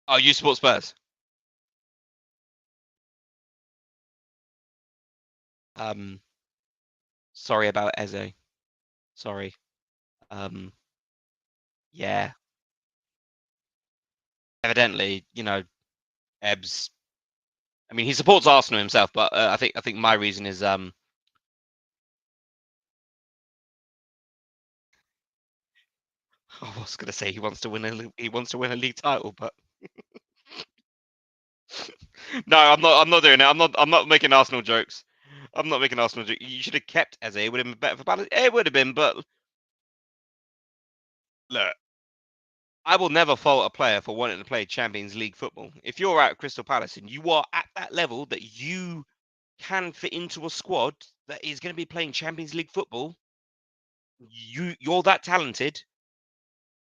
Oh, you support Spurs? Sorry about Eze. Sorry. Yeah. Evidently, Ebbs. I mean, he supports Arsenal himself, but I think my reason is I was gonna say he wants to win a league title, but no, I'm not doing it. I'm not making Arsenal jokes. I'm not making Arsenal jokes. You should have kept Eze. It would have been better for Palace. It would have been, but look, I will never fault a player for wanting to play Champions League football. If you're at Crystal Palace and you are at that level that you can fit into a squad that is going to be playing Champions League football, you're that talented.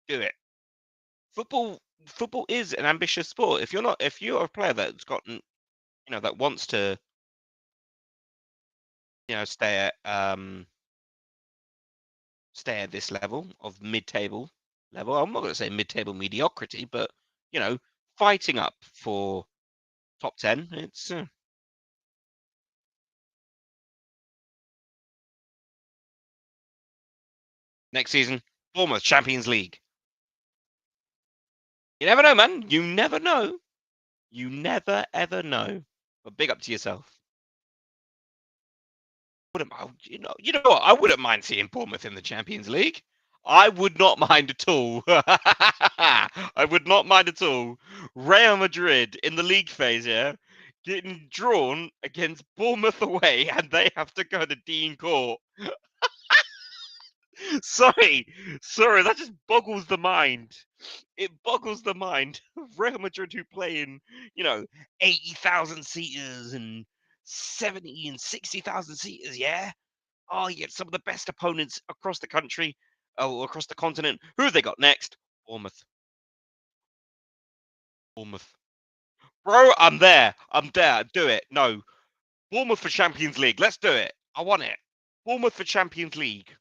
Do it. Football is an ambitious sport. If you're a player that's got that wants to stay at this level of mid-table level. I'm not going to say mid-table mediocrity, but fighting up for top 10. It's next season, Bournemouth Champions League. You never know, man. You never know. You never ever know. But big up to yourself. You know what? I wouldn't mind seeing Bournemouth in the Champions League. I would not mind at all. I would not mind at all. Real Madrid in the league phase, yeah, getting drawn against Bournemouth away, and they have to go to Dean Court. Sorry, that just boggles the mind. It boggles the mind. Real Madrid who play in, 80,000 seaters and 70 and 60,000 seaters, yeah? Oh, you get some of the best opponents across the country, across the continent. Who have they got next? Bournemouth. Bournemouth. Bro, I'm there. Do it. No. Bournemouth for Champions League. Let's do it. I want it. Bournemouth for Champions League.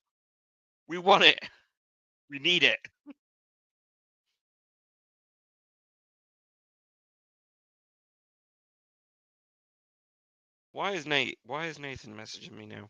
We want it. We need it. Why is Nathan messaging me now?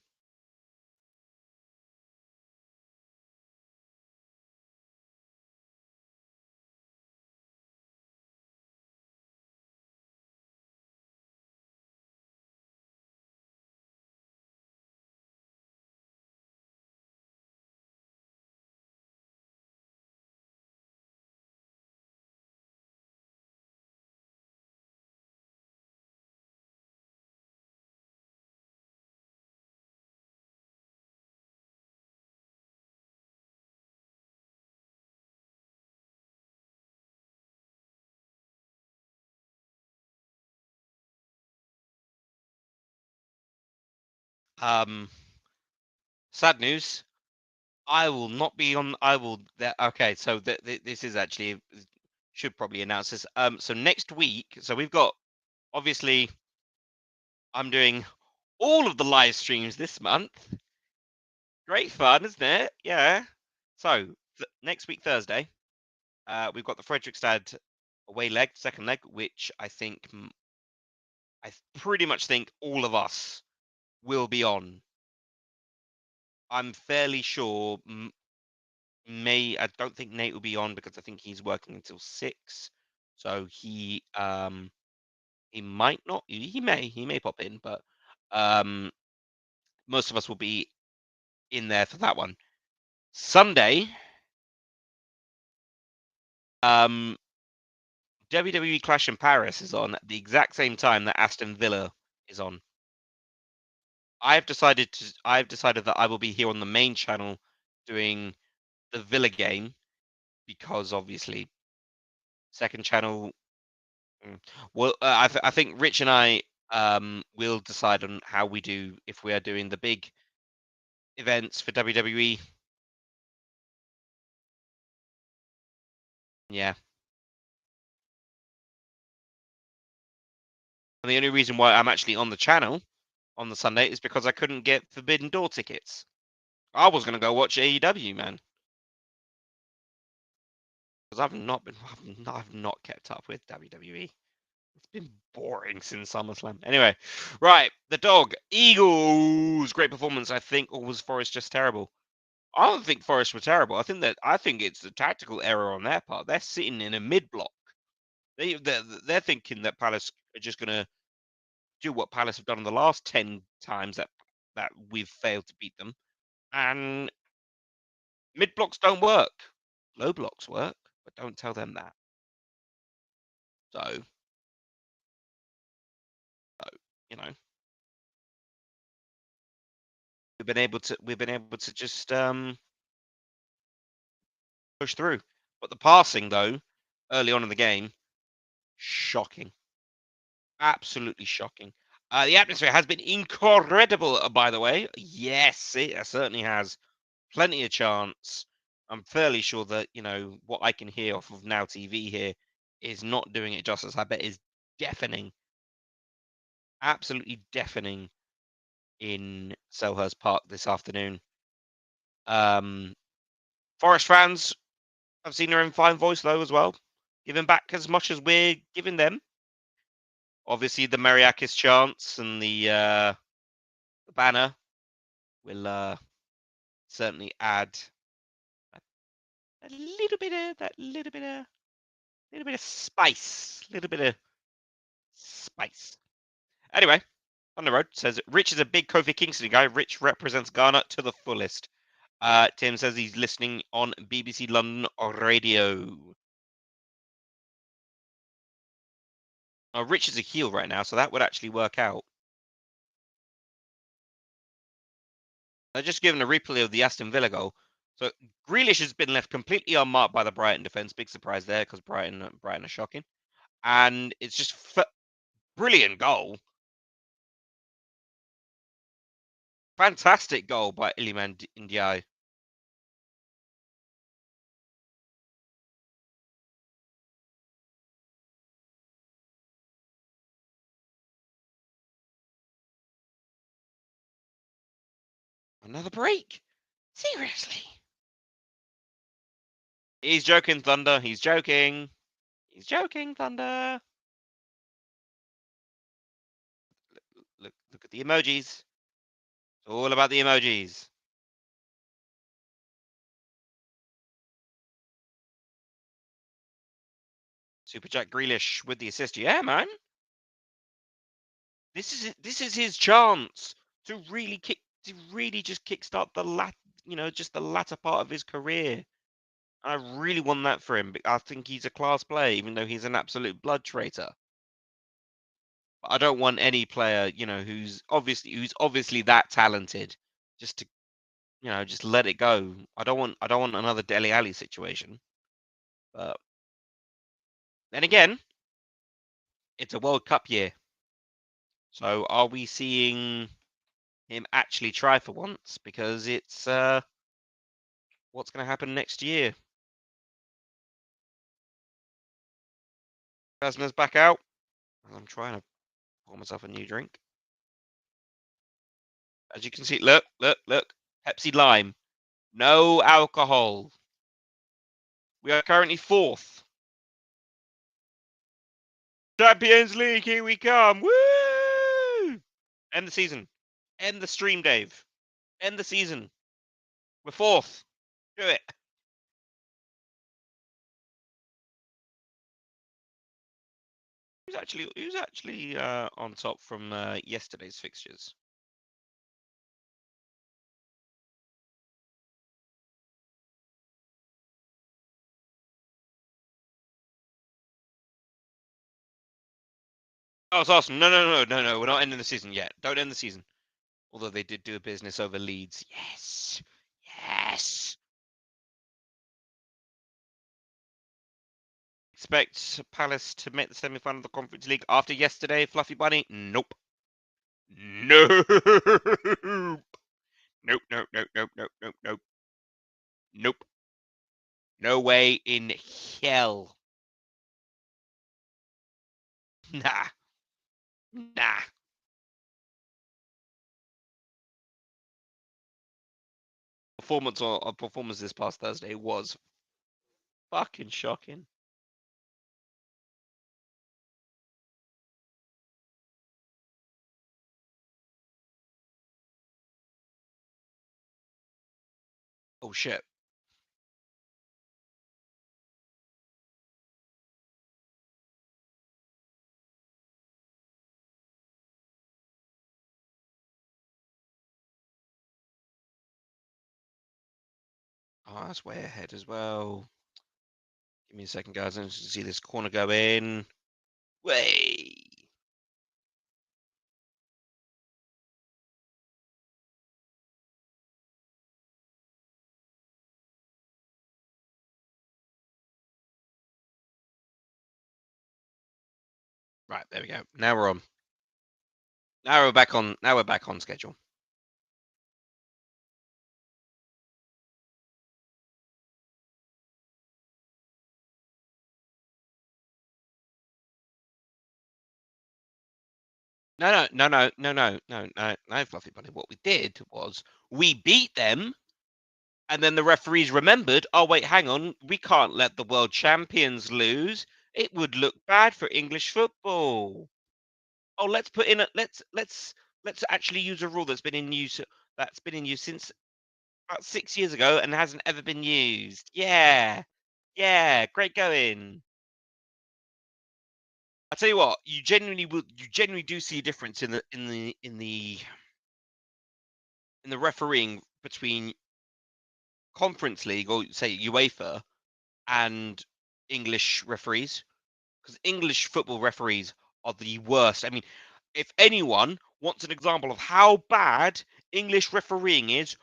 Sad news. I will not be on. I will. Okay, so this is actually should probably announce this. So next week, so we've got obviously I'm doing all of the live streams this month. Great fun, isn't it? Yeah. So next week Thursday, we've got the Fredrikstad away leg, second leg, which I pretty much think all of us will be on. I'm fairly sure. I don't think Nate will be on because I think he's working until 6. So he might not. He may pop in, but most of us will be in there for that one. Sunday, WWE Clash in Paris is on at the exact same time that Aston Villa is on. I've decided that I will be here on the main channel doing the Villa game because obviously second channel. Well, I think Rich and I will decide on how we do if we are doing the big events for WWE. Yeah. And the only reason why I'm actually on the channel on the Sunday is because I couldn't get Forbidden Door tickets. I was gonna go watch AEW, man, because I've not kept up with WWE. It's been boring since SummerSlam. Anyway, right, the dog Eagles, great performance, I think, or was Forest just terrible? I don't think Forest were terrible. I think it's a tactical error on their part. They're sitting in a mid block. They're thinking that Palace are just gonna do what Palace have done in the last 10 times that we've failed to beat them. And mid blocks don't work. Low blocks work, but don't tell them that. So, you know, we've been able to just push through. But the passing though, early on in the game, shocking. Absolutely shocking. The atmosphere has been incredible, by the way. Yes, it certainly has. Plenty of chance. I'm fairly sure that, what I can hear off of Now TV here is not doing it justice. I bet is deafening. Absolutely deafening. in Selhurst Park this afternoon. Forest fans, I've seen are in fine voice though as well, giving back as much as we're giving them. Obviously, the Mariakis chants and the banner will certainly add a little bit of that little bit of spice, Anyway, on the road says Rich is a big Kofi Kingston guy. Rich represents Ghana to the fullest. Tim says he's listening on BBC London radio. Rich is a heel right now, so that would actually work out. They're just given a replay of the Aston Villa goal. So Grealish has been left completely unmarked by the Brighton defense. Big surprise there because Brighton are shocking. And it's just brilliant goal. Fantastic goal by Iliman Ndiaye. Another break? Seriously? He's joking, Thunder. He's joking. He's joking, Thunder. Look at the emojis. It's all about the emojis. Super Jack Grealish with the assist. Yeah, man. This is his chance to really just kickstart just the latter part of his career. I really want that for him. I think he's a class player, even though he's an absolute blood traitor. I don't want any player, who's obviously that talented, just to, just let it go. I don't want another Dele Alli situation. But then again, it's a World Cup year. So are we seeing him actually try for once? Because it's what's going to happen next year? Krasner's back out. I'm trying to pour myself a new drink. As you can see, look. Pepsi Lime. No alcohol. We are currently 4th. Champions League, here we come. Woo! End the season. End the stream, Dave. End the season. We're 4th. Do it. Who's actually on top from yesterday's fixtures? Oh, it's awesome. No. We're not ending the season yet. Don't end the season. Although they did do a business over Leeds. Yes. Expect Palace to make the semi-final of the Conference League after yesterday, Fluffy Bunny? Nope. Nope. Nope. No way in hell. Nah. Performance this past Thursday was fucking shocking. Oh shit. Oh, that's way ahead as well. Give me a second, guys. I need to see this corner go in. Way. Right, there we go. Now we're on. Now we're back on schedule. No, Fluffy Bunny. What we did was we beat them, and then the referees remembered, oh wait, hang on, we can't let the world champions lose. It would look bad for English football. Oh, let's put in a let's actually use a rule that's been in use since about 6 years ago and hasn't ever been used. Yeah. Yeah, great going. I tell you what, you genuinely do see a difference in the refereeing between Conference League or say UEFA and English referees, because English football referees are the worst. I mean, if anyone wants an example of how bad English refereeing is,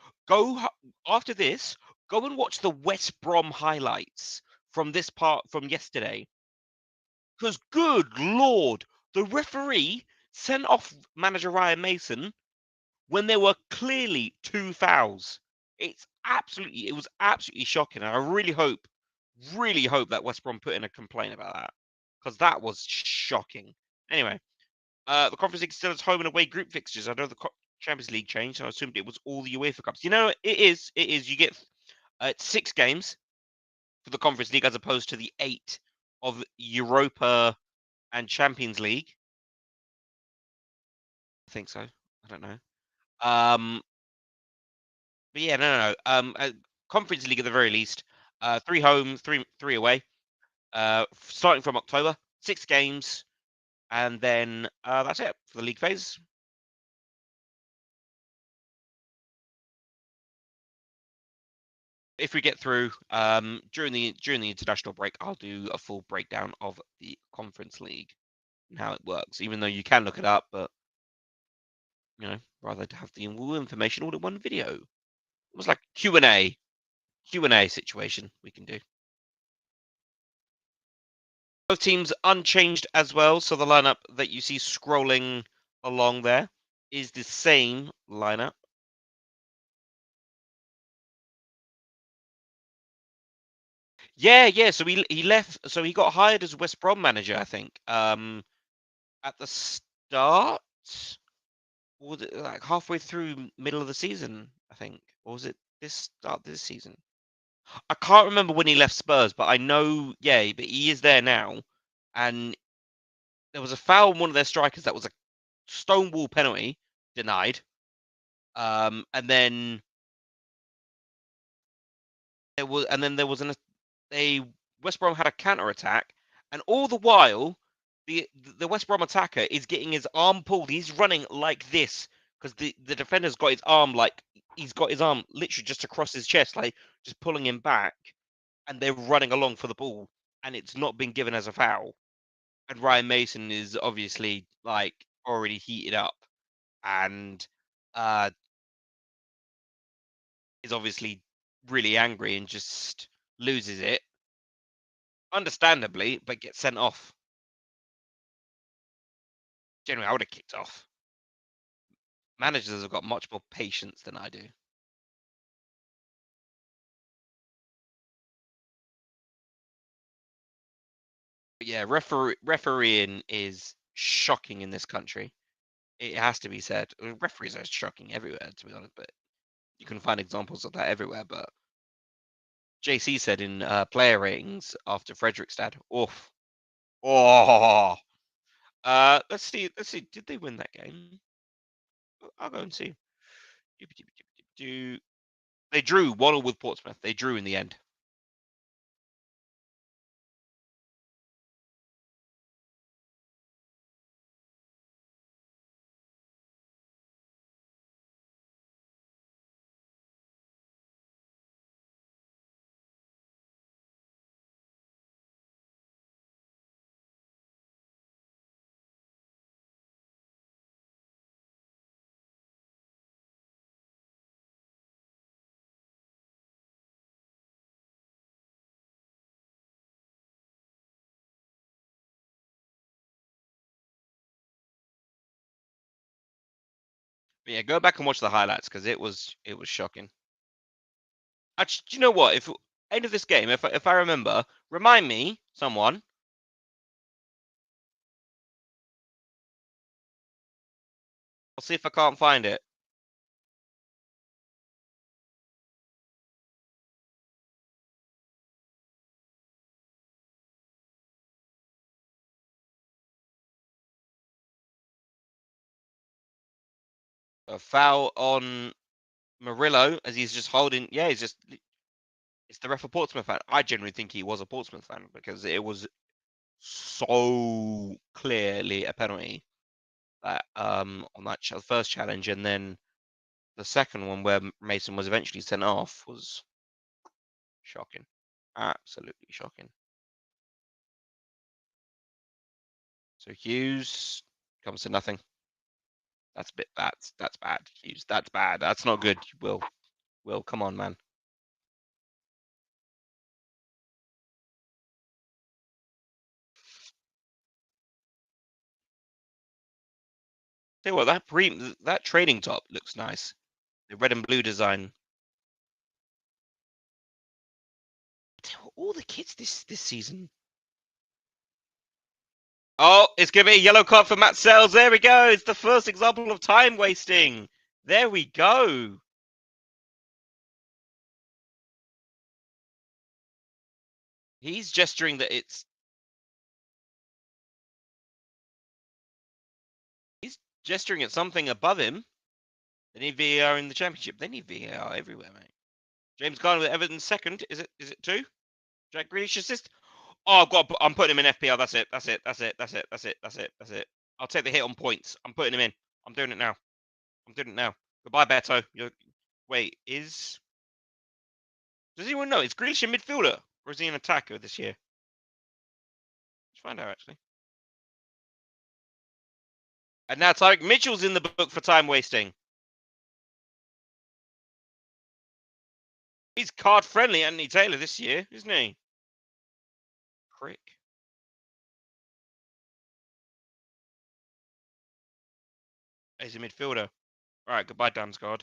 after this, go and watch the West Brom highlights from this part from yesterday. Because good lord, the referee sent off manager Ryan Mason when there were clearly two fouls. It was absolutely shocking. And I really hope that West Brom put in a complaint about that, because that was shocking. Anyway, the Conference League still has home and away group fixtures. I know the Champions League changed, so I assumed it was all the UEFA Cups. You know, it is. It is. You get 6 games for the Conference League as opposed to the 8 of Europa and Champions League. I think so. I don't know. But yeah, no. Conference League at the very least. 3 home, three away. Starting from October, 6 games, and then that's it for the league phase. If we get through during the international break, I'll do a full breakdown of the Conference League and how it works. Even though you can look it up, but rather to have the all information all in one video. It was like Q&A situation we can do. Both teams unchanged as well, so the lineup that you see scrolling along there is the same lineup. Yeah. So he left. So he got hired as West Brom manager, I think. At the start, or was it like halfway through middle of the season, I think, or was it this start this season? I can't remember when he left Spurs, but I know, yeah, but he is there now, and there was a foul on one of their strikers that was a stonewall penalty denied, and then there was a West Brom had a counter attack, and all the while, the West Brom attacker is getting his arm pulled. He's running like this because the defender's got his arm he's got his arm literally just across his chest, like just pulling him back, and they're running along for the ball, and it's not been given as a foul. And Ryan Mason is obviously like already heated up, and uh, is obviously really angry and just loses it, understandably, but gets sent off. Generally, I would have kicked off. Managers have got much more patience than I do. But yeah, refereeing is shocking in this country. It has to be said. Referees are shocking everywhere, to be honest, but you can find examples of that everywhere. But JC said in player ratings after Fredrikstad, oof. Oh, let's see. Did they win that game? I'll go and see. They drew 1-1 with Portsmouth. They drew in the end. But yeah, go back and watch the highlights because it was shocking. Actually, do you know what? If end of this game, if I remember, remind me, someone. I'll see if I can't find it. A foul on Murillo as he's just holding. Yeah, he's just. It's the ref a Portsmouth fan. I generally think he was a Portsmouth fan because it was so clearly a penalty that on that first challenge, and then the second one where Mason was eventually sent off was shocking, absolutely shocking. So Hughes comes to nothing. That's a bit bad. That's bad, Hughes. That's bad. That's not good. Will, come on, man. Tell you what, that training top looks nice. The red and blue design. Tell you what, all the kids this season. Oh, it's gonna be a yellow card for Matt Sells. There we go. It's the first example of time wasting. There we go. He's gesturing that he's gesturing at something above him. They need VAR in the championship. They need VAR everywhere, mate. James Garner with Everton second. Is it 2? Jack Grealish assist. Oh God, I'm putting him in FPL. That's it. That's it. That's it. That's it. That's it. That's it. That's it. I'll take the hit on points. I'm putting him in. I'm doing it now. I'm doing it now. Goodbye, Beto. Wait, does anyone know? Is Grealish a midfielder or is he an attacker this year? Let's find out actually. And now Tyreek Mitchell's in the book for time wasting. He's card friendly, Anthony Taylor, this year, isn't he? Prick. He's a midfielder. All right, goodbye, Damsgaard.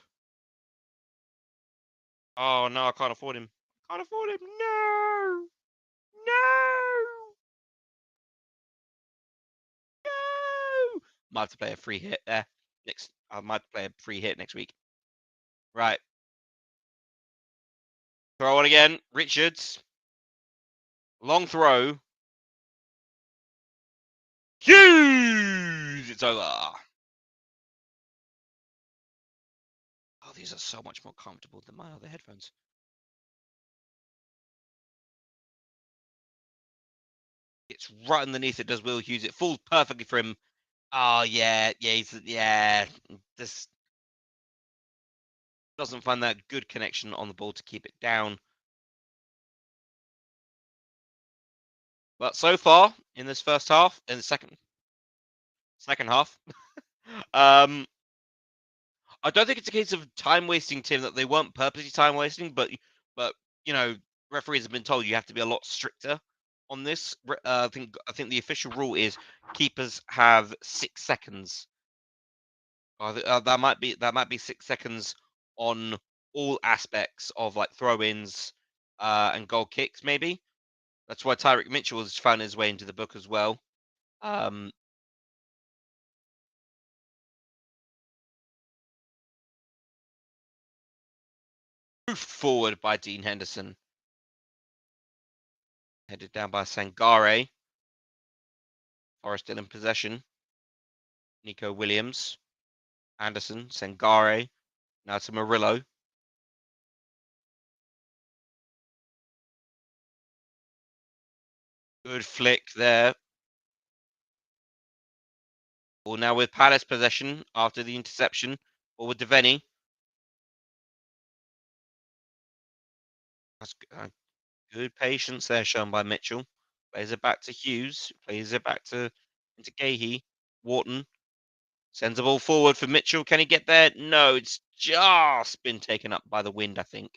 Oh no, I can't afford him. Can't afford him. No, no, no. Might have to play a free hit there next. I might play a free hit next week. Right. Throw on again. Richards. Long throw. Hughes. It's over. Oh, these are so much more comfortable than my other headphones. It's right underneath it. Does Will Hughes? It falls perfectly for him. Oh yeah, yeah. This doesn't find that good connection on the ball to keep it down. But so far in this first half, in the second half, I don't think it's a case of time wasting, Tim. That they weren't purposely time wasting, but you know, referees have been told you have to be a lot stricter on this. I think the official rule is keepers have 6 seconds. That might be 6 seconds on all aspects of like throw-ins and goal kicks. Maybe that's why Tyreek Mitchell has found his way into the book as well. Forward by Dean Henderson. Headed down by Sangare. Forest still in possession. Nico Williams. Anderson. Sangare. Now to Murillo. Good flick there. Well, now with Palace possession after the interception. Or with Devaney. That's good patience there shown by Mitchell. Plays it back to Hughes. Plays it back into Gahey. Wharton. Sends the ball forward for Mitchell. Can he get there? No, it's just been taken up by the wind, I think.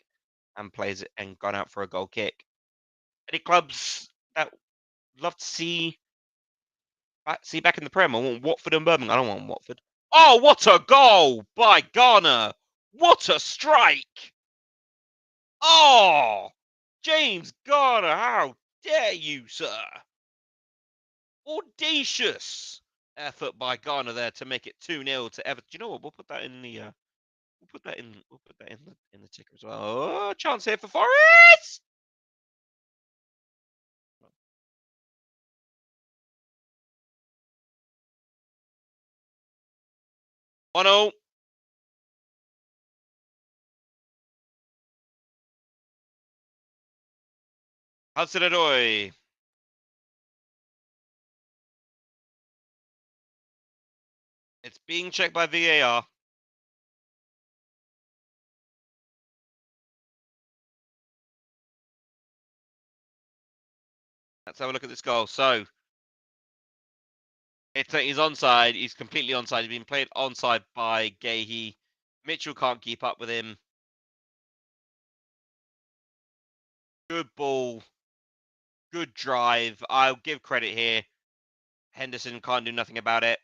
And plays it and gone out for a goal kick. Any clubs that love to see back in the Prem? I want Watford and Birmingham. I don't want Watford. Oh, what a goal by Garner! What a strike! Oh, James Garner, how dare you, sir? Audacious effort by Garner there to make it 2-0 to Everton. Do you know what? We'll put that in the ticker as well. Oh, chance here for Forest. 1-0. Hudson-Odoi. It's being checked by VAR. Let's have a look at this goal. So he's onside. He's completely onside. He's been played onside by Gahey. Mitchell can't keep up with him. Good ball. Good drive. I'll give credit here. Henderson can't do nothing about it.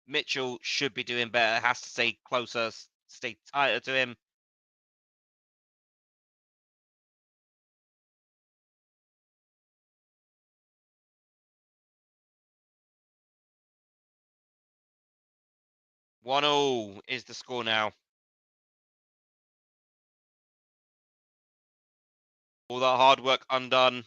Mitchell should be doing better. Has to stay closer, stay tighter to him. One all is the score now. All that hard work undone.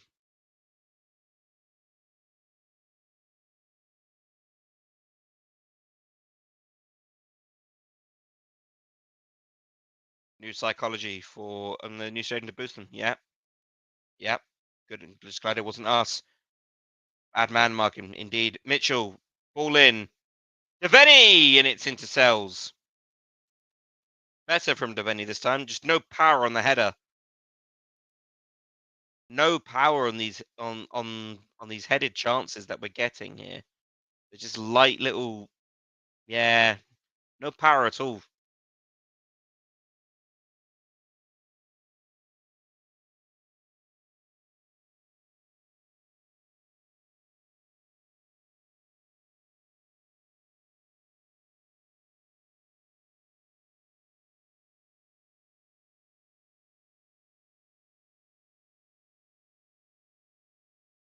New psychology for the new stadium to boost them. Yeah. Yep. Good. Just glad it wasn't us. Bad man marking, indeed. Mitchell, ball in. Devaney, and it's into cells. Better from Devaney this time. Just no power on the header. No power on these on these headed chances that we're getting here. They're just light little, yeah, no power at all.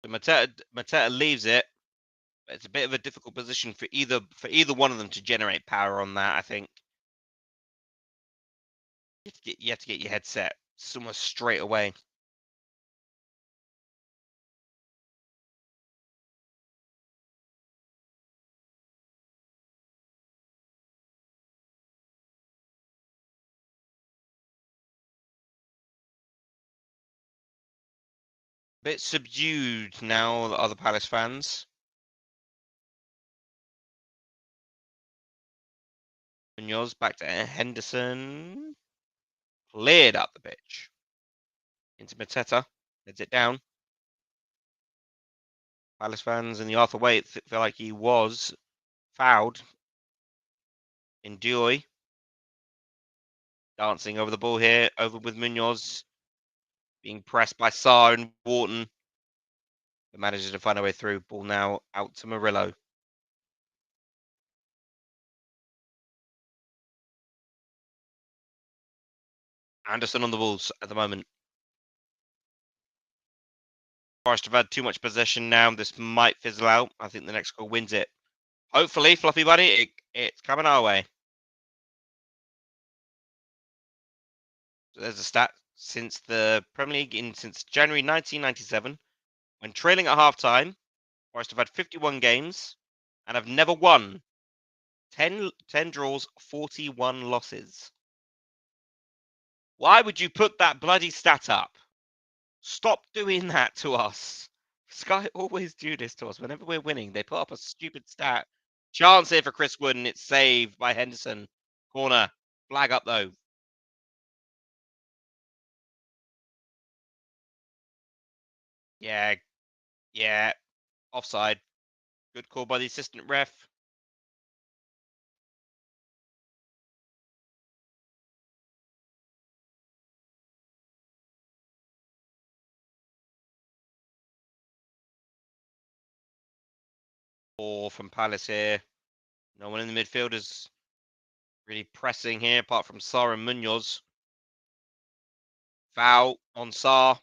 So Mateta leaves it. But it's a bit of a difficult position for either one of them to generate power on that. I think you have to get your head set somewhere straight away. Bit subdued now, the other Palace fans. Munoz back to Henderson. Cleared up the pitch. Into Mateta. Heads it down. Palace fans in the Arthur Way feel like he was fouled. In Dewey. Dancing over the ball here. Over with Munoz. Being pressed by Sarr and Wharton. But manages to find a way through. Ball now out to Murillo. Anderson on the balls at the moment. Forest have had too much possession now. This might fizzle out. I think the next goal wins it. Hopefully, Fluffy Buddy, it's coming our way. So there's a stat. Since the Premier League since January 1997, when trailing at half-time, Forest have had 51 games and have never won. 10 draws, 41 losses. Why would you put that bloody stat up? Stop doing that to us. Sky always do this to us. Whenever we're winning, they put up a stupid stat. Chance here for Chris Wood, and it's saved by Henderson. Corner. Flag up, though. Yeah. Yeah. Offside. Good call by the assistant ref. Or from Palace here. No one in the midfield is really pressing here, apart from Sarr and Munoz. Foul on Sarr.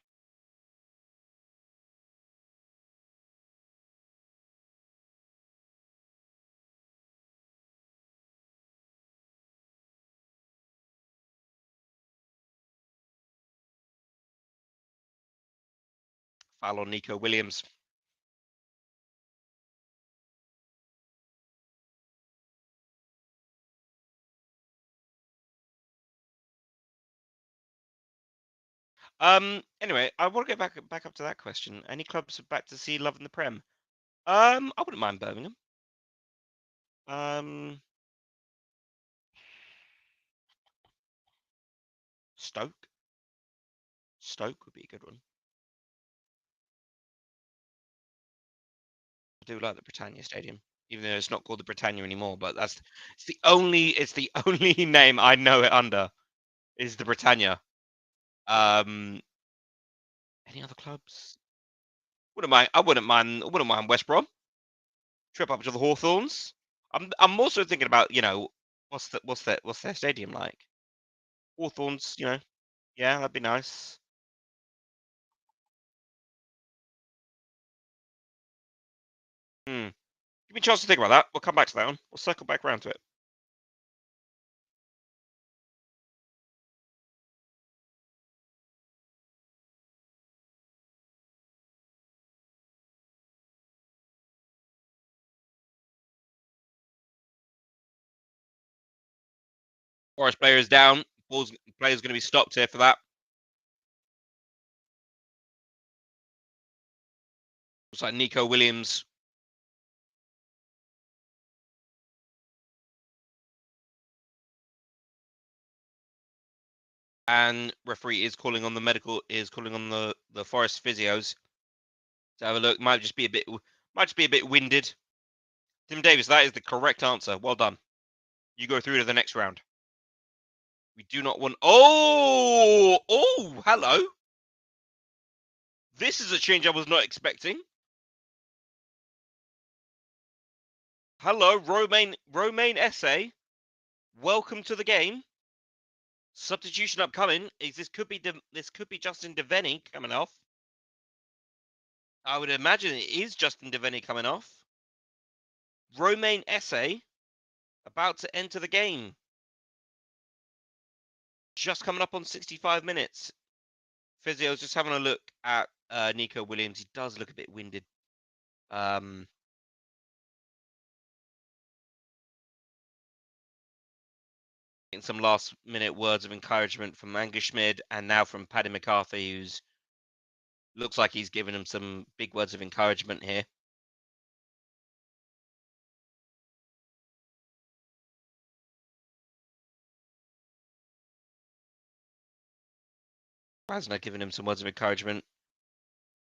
Foul on Nico Williams. Anyway, I want to get back up to that question. Any clubs back to see love in the Prem? I wouldn't mind Birmingham. Stoke. Stoke would be a good one. I do like the Britannia Stadium, even though it's not called the Britannia anymore. But it's the only name I know it under is the Britannia. Any other clubs? Wouldn't mind. I wouldn't mind West Brom. Trip up to the Hawthorns. I'm also thinking about, what's their stadium like? Hawthorns, yeah, that'd be nice. Give me a chance to think about that. We'll come back to that one. We'll circle back around to it. Forest player is down. Player's going to be stopped here for that. Looks like Nico Williams. And referee is calling on the Forest physios to have a look. Might just be a bit winded. Tim Davis, that is the correct answer. Well done. You go through to the next round. We do not want. Oh, hello. This is a change I was not expecting. Hello, Romain Esse. Welcome to the game. Substitution upcoming. This could be Justin Devaney coming off. I would imagine it is Justin Devaney coming off. Romain Esse about to enter the game. Just coming up on 65 minutes. Physio's just having a look at Nico Williams. He does look a bit winded. Getting some last minute words of encouragement from Angus Schmid and now from Paddy McCarthy, who's looks like he's given him some big words of encouragement here. Brasner giving him some words of encouragement.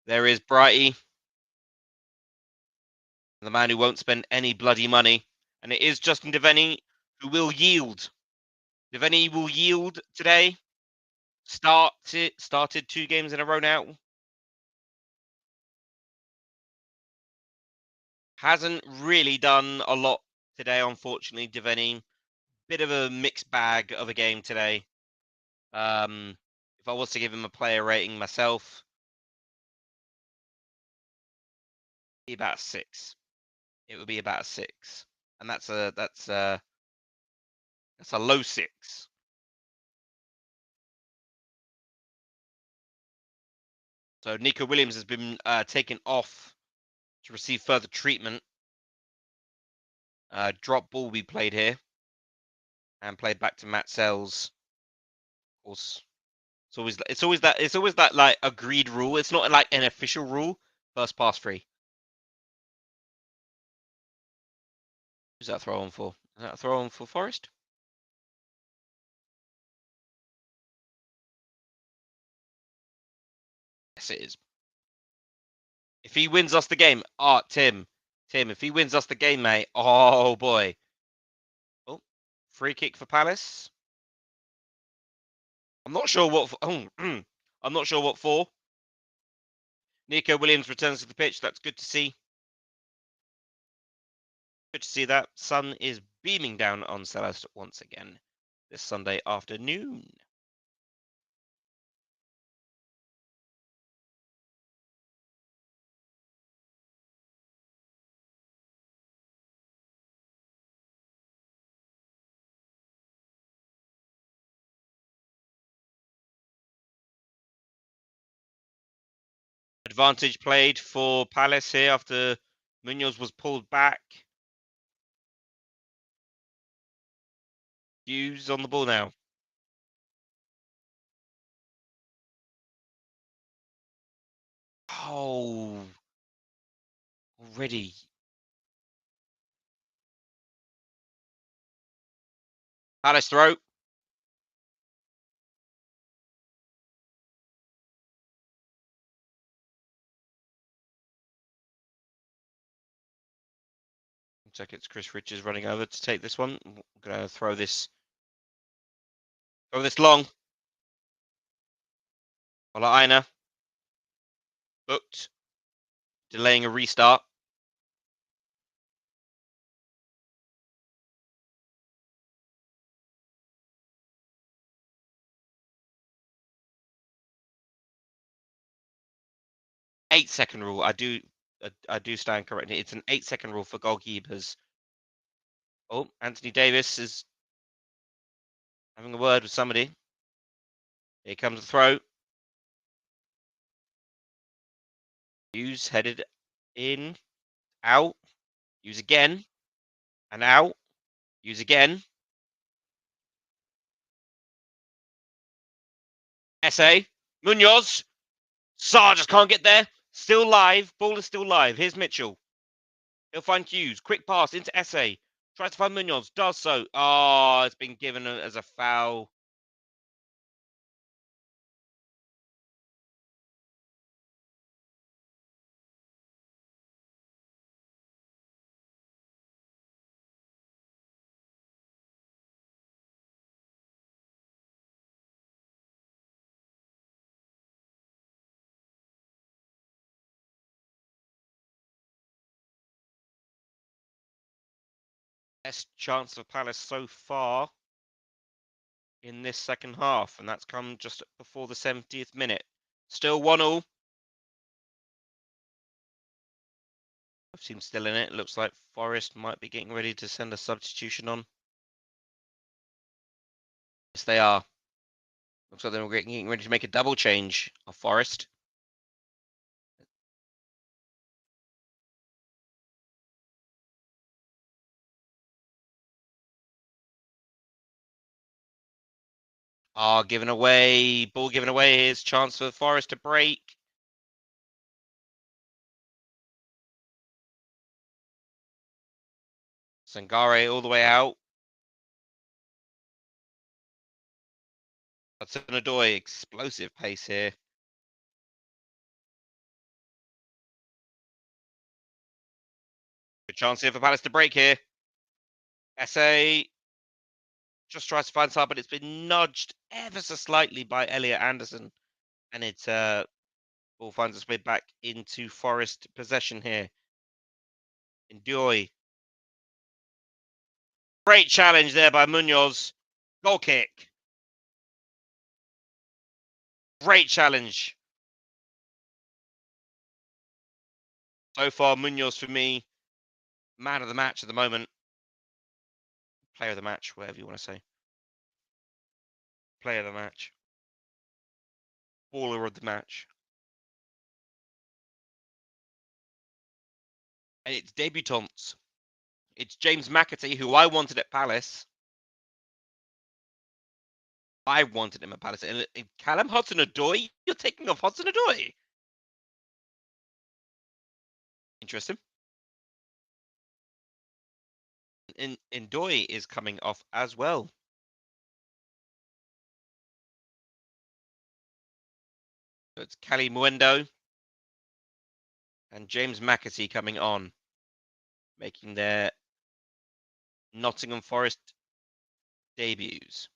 There is Brighty, the man who won't spend any bloody money. And it is Justin Devaney who will yield. Devaney will yield today. Started 2 games in a row now. Hasn't really done a lot today, unfortunately, Devaney. Bit of a mixed bag of a game today. If I was to give him a player rating myself, it'd be about 6. It would be about a 6. And that's a low 6. So Nico Williams has been taken off to receive further treatment. Drop ball will be played here and played back to Matt Sells. Of course, it's always that like agreed rule. It's not like an official rule. First pass free. Who's that throw on for? Is that a throw on for Forest? Yes, it is. If he wins us the game, Tim, if he wins us the game, mate, oh boy. Oh, free kick for Palace. I'm not sure what. I'm not sure what for. Nico Williams returns to the pitch. That's good to see. Good to see that. Sun is beaming down on Selhurst once again this Sunday afternoon. Advantage played for Palace here after Munoz was pulled back. Hughes on the ball now. Oh, already. Palace throw. Looks like it's Chris Richards running over to take this one. I'm gonna throw this long. Ola Aina. Booked. Delaying a restart. Eight-second rule. I do stand corrected. It's an 8-second rule for goalkeepers. Oh, Anthony Davis is having a word with somebody. Here comes the throw. Hughes headed in, out. Hughes again, and out. Hughes again. SA. Munoz. Sarr just can't get there. Still live. Ball is still live. Here's Mitchell. He'll find Hughes. Quick pass into SA. Tries to find Munoz. Does so. Oh, it's been given as a foul. Best chance of Palace so far in this second half, and that's come just before the 70th minute. Still 1-1. Seems still in it. Looks like Forest might be getting ready to send a substitution on. Yes, they are. Looks like they're getting ready to make a double change of Forest. Given away. Ball given away. Here's chance for Forest to break. Sangare all the way out. That's an Adoy. Explosive pace here. Good chance here for Palace to break here. SA just tries to find Sarr, but it's been nudged ever so slightly by Elliot Anderson. And it's ball finds its way back into Forest possession here. Enjoy. Great challenge there by Munoz. Goal kick. Great challenge. So far, Munoz for me, man of the match at the moment. Player of the match, whatever you want to say. Player of the match. Baller of the match. And it's debutants. It's James McAtee, who I wanted at Palace. I wanted him at Palace. And Callum Hudson-Odoi? You're taking off Hudson-Odoi? Interesting. And Ndoye is coming off as well. So it's Cali Muendo and James McAtee coming on, making their Nottingham Forest debuts.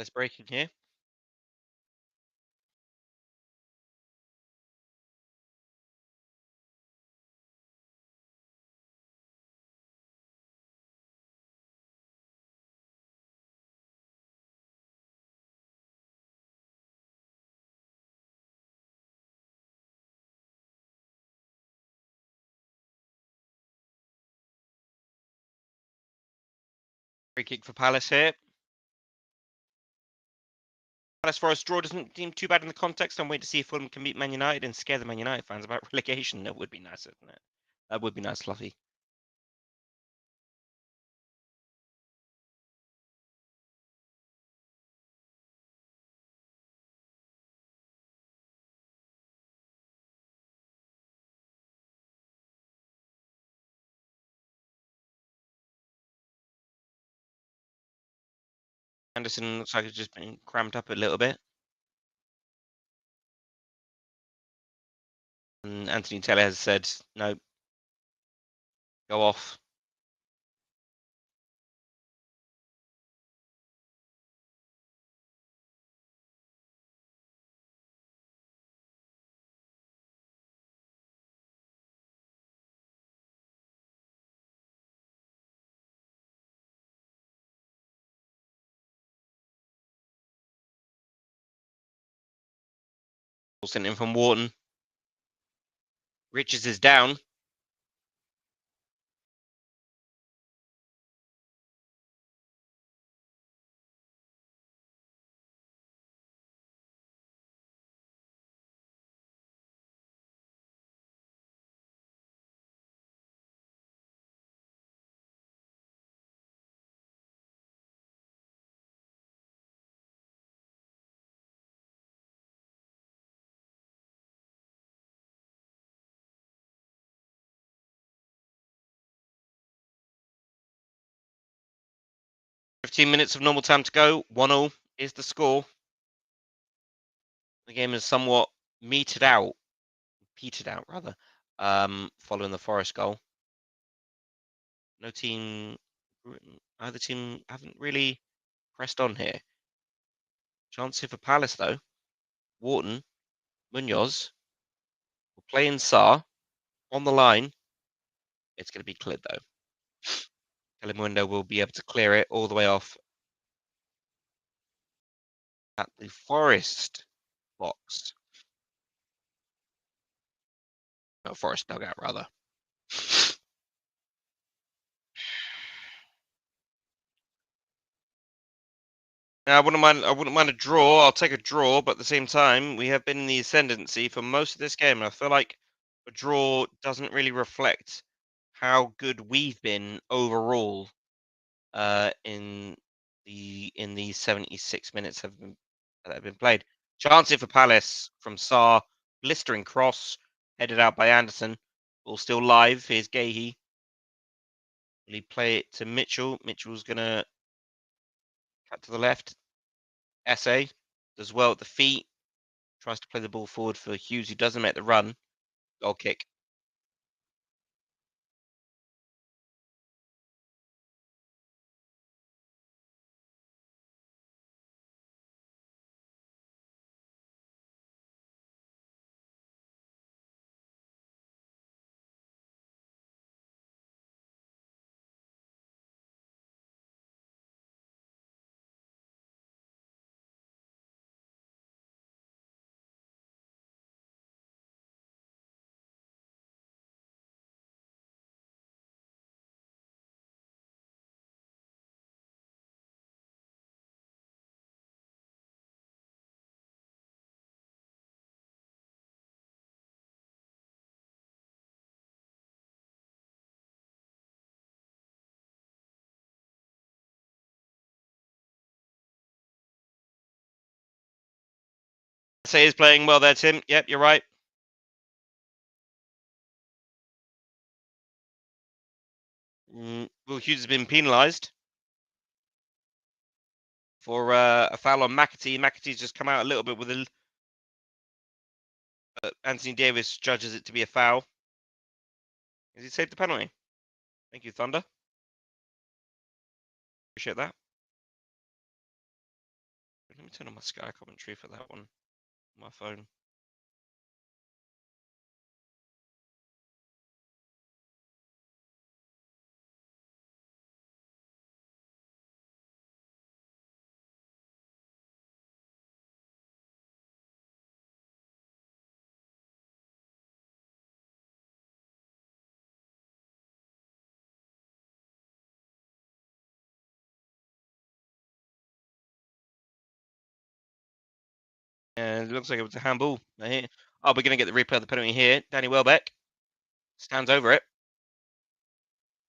Let's breaking here. Free kick for Palace here. Palace Forest draw doesn't seem too bad in the context. I'm waiting to see if Fulham can beat Man United and scare the Man United fans about relegation. That would be nice, wouldn't it? That would be nice, Fluffy. Anderson looks like it's just been cramped up a little bit. And Anthony Taylor has said, no, go off. Sent in from Wharton. Richards is down. .15 of normal time to go. 1-0 is the score. The game is somewhat petered out rather, following the Forest goal. Either team haven't really pressed on here. Chance here for Palace though. Wharton, Munoz, will play in Sarr on the line. It's going to be cleared though. Telemundo will be able to clear it all the way off at the Forest box. No, Forest dugout rather. Now, I wouldn't mind a draw. I'll take a draw, but at the same time, we have been in the ascendancy for most of this game, and I feel like a draw doesn't really reflect how good we've been overall in the 76 minutes that have been played. Chance here for Palace from Sarr, blistering cross, headed out by Anderson. Ball still live. Here's Gahey. Will he play it to Mitchell? Mitchell's gonna cut to the left. SA does well at the feet. Tries to play the ball forward for Hughes, who doesn't make the run. Goal kick. SA is playing well there, Tim. Yep, you're right. Will Hughes has been penalised for a foul on McAtee. McAtee's just come out a little bit with a. Anthony Davis judges it to be a foul. Has he saved the penalty? Thank you, Thunder. Appreciate that. Let me turn on my Sky commentary for that one. My phone. And it looks like it was a handball. Here. Oh, we're going to get the replay of the penalty here. Danny Welbeck stands over it.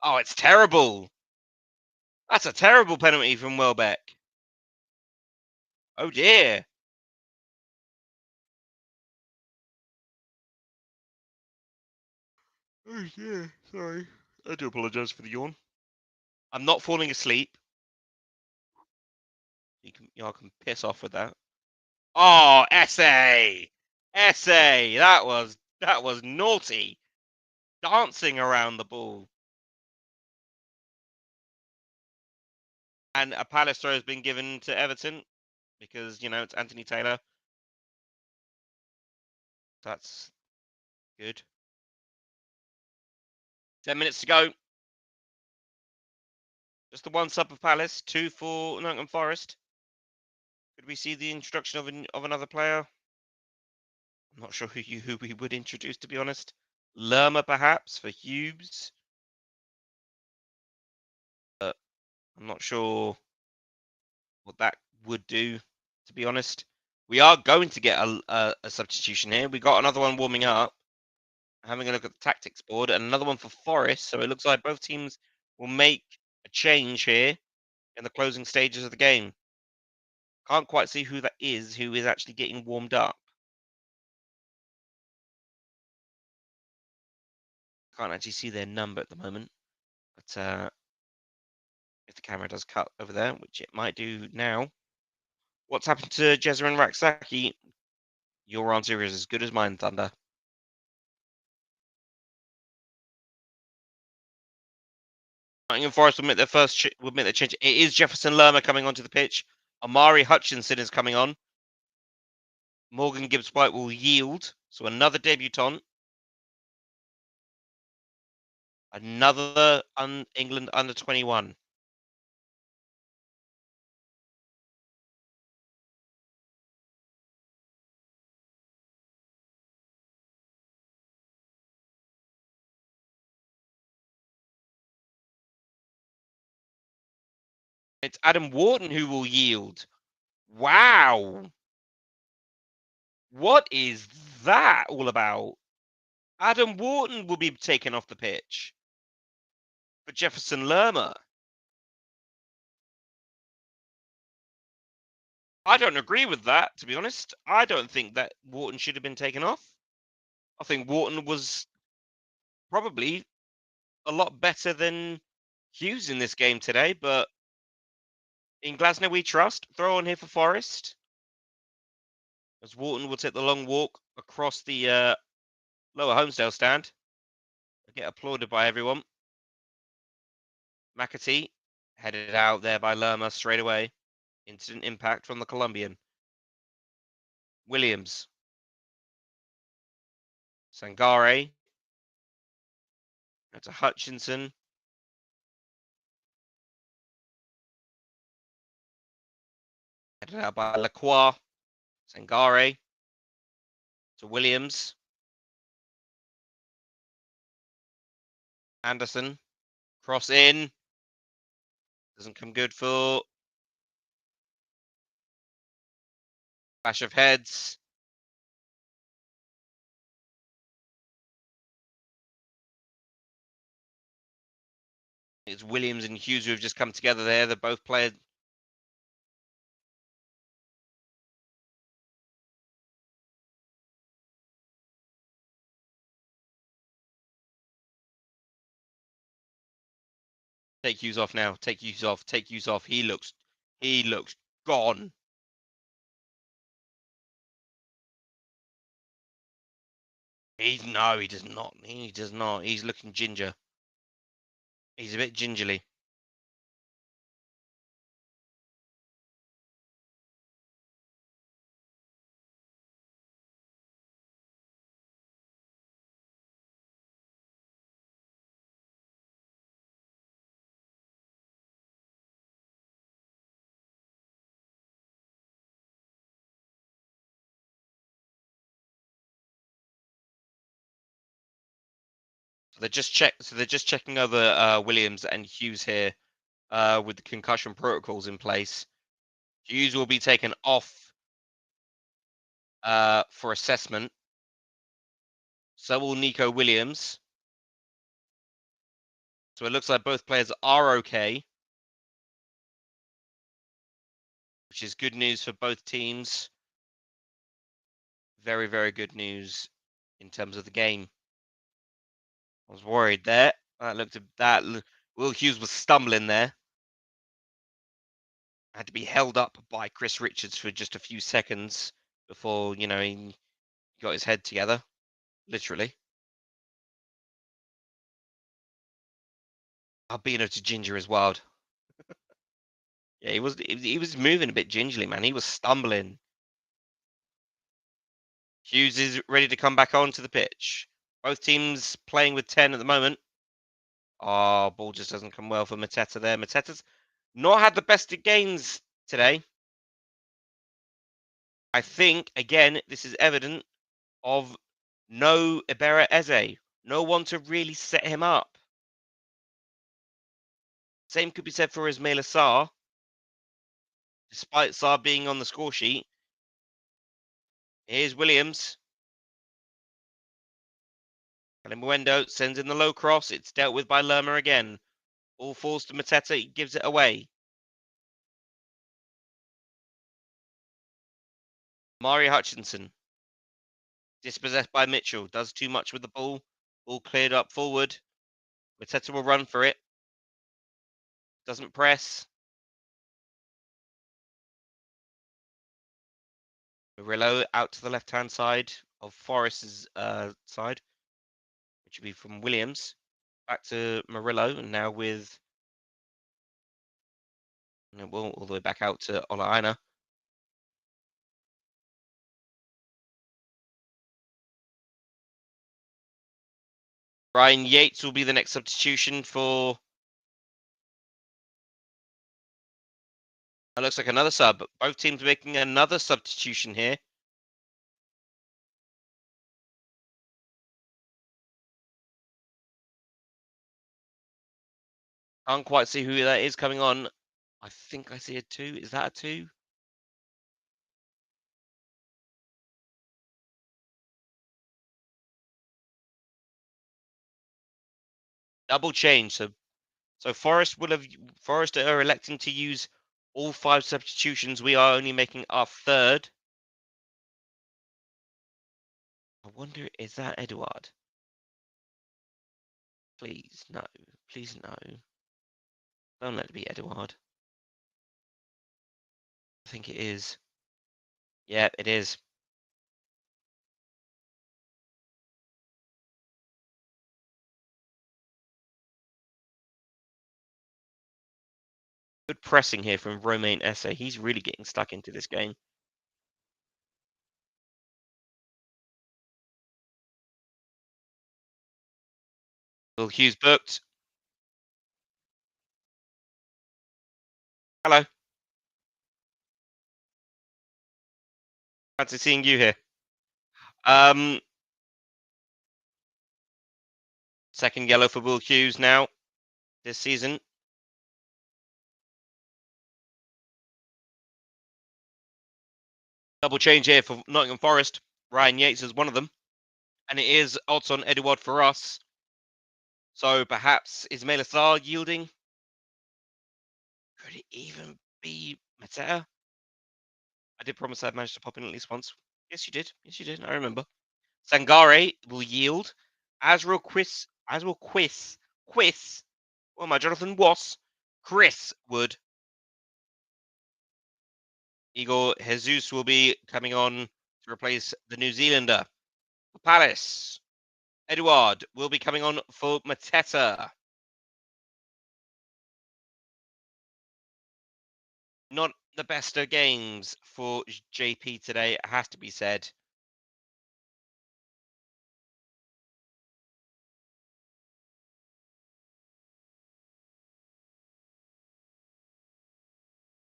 Oh, it's terrible. That's a terrible penalty from Welbeck. Oh, dear. Oh, yeah. Sorry. I do apologise for the yawn. I'm not falling asleep. Y'all can piss off with that. Oh, essay. Essay. That was naughty. Dancing around the ball. And a Palace throw has been given to Everton because, it's Anthony Taylor. That's good. 10 minutes to go. Just the one sub of Palace, 2 for Nottingham Forest. Could we see the introduction of another player? I'm not sure who we would introduce, to be honest. Lerma, perhaps, for Hughes. But I'm not sure what that would do, to be honest. We are going to get a substitution here. We got another one warming up. Having a look at the tactics board, and another one for Forest. So it looks like both teams will make a change here in the closing stages of the game. Can't quite see who that is, who is actually getting warmed up. Can't actually see their number at the moment. But if the camera does cut over there, which it might do now, what's happened to Jezza and Raksaki? Your answer is as good as mine, Thunder. Nottingham Forest will make their change. It is Jefferson Lerma coming onto the pitch. Amari Hutchinson is coming on. Morgan Gibbs-White will yield. So another debutant. Another England under 21. It's Adam Wharton who will yield. Wow. What is that all about? Adam Wharton will be taken off the pitch for Jefferson Lerma. I don't agree with that, to be honest. I don't think that Wharton should have been taken off. I think Wharton was probably a lot better than Hughes in this game today, but in Glasgow we trust. Throw on here for Forest. As Wharton will take the long walk across the lower Homesdale stand. Get applauded by everyone. McAtee headed out there by Lerma straight away. Instant impact from the Colombian. Williams. Sangare. That's a Hutchinson. Headed out by Lacroix. Sangare. To Williams. Anderson. Cross in. Doesn't come good for clash of heads. It's Williams and Hughes who have just come together there. They're both played. Take Hughes off now. Take Hughes off. Take Hughes off. He looks gone. No, he does not. He does not. He's looking ginger. He's a bit gingerly. So they're just checking over Williams and Hughes here with the concussion protocols in place. Hughes will be taken off for assessment. So will Nico Williams. So it looks like both players are okay, which is good news for both teams. Very, very good news in terms of the game. I was worried there. Will Hughes was stumbling there. Had to be held up by Chris Richards for just a few seconds before, he got his head together, literally. Albino to Ginger is wild. Yeah, he was moving a bit gingerly, man. He was stumbling. Hughes is ready to come back onto the pitch. Both teams playing with 10 at the moment. Oh, ball just doesn't come well for Mateta there. Mateta's not had the best of games today. I think, again, this is evident of no Iberra Eze. No one to really set him up. Same could be said for Ismail Sarr. Despite Sarr being on the score sheet. Here's Williams. Kalimuendo sends in the low cross. It's dealt with by Lerma again. All falls to Mateta. He gives it away. Mario Hutchinson. Dispossessed by Mitchell. Does too much with the ball. Ball cleared up forward. Mateta will run for it. Doesn't press. Murillo out to the left-hand side of Forrest's side, which would be from Williams. Back to Murillo, and now with all the way back out to Olaina. Ryan Yates will be the next substitution for. It looks like another sub. Both teams making another substitution here. Can't quite see who that is coming on. I think I see a 2. Is that a 2? Double change. So Forest are electing to use all 5 substitutions. We are only making our 3rd. I wonder, is that Eduard? Please, no. Please, no. Don't let it be Eduard. I think it is. Yeah, it is. Good pressing here from Romain Esse. He's really getting stuck into this game. Will Hughes booked. Hello. Fancy seeing you here. Second yellow for Will Hughes now this season. Double change here for Nottingham Forest. Ryan Yates is one of them. And it is odds on Eduard for us. So perhaps Ismail Sarr yielding. Could it even be Mateta? I did promise I'd manage to pop in at least once. Yes, you did. Yes, you did. I remember. Sangare will yield. As will Quiz. Well, my Jonathan Was. Chris would. Igor Jesus will be coming on to replace the New Zealander. Palace. Eduard will be coming on for Mateta. Not the best of games for JP today, it has to be said.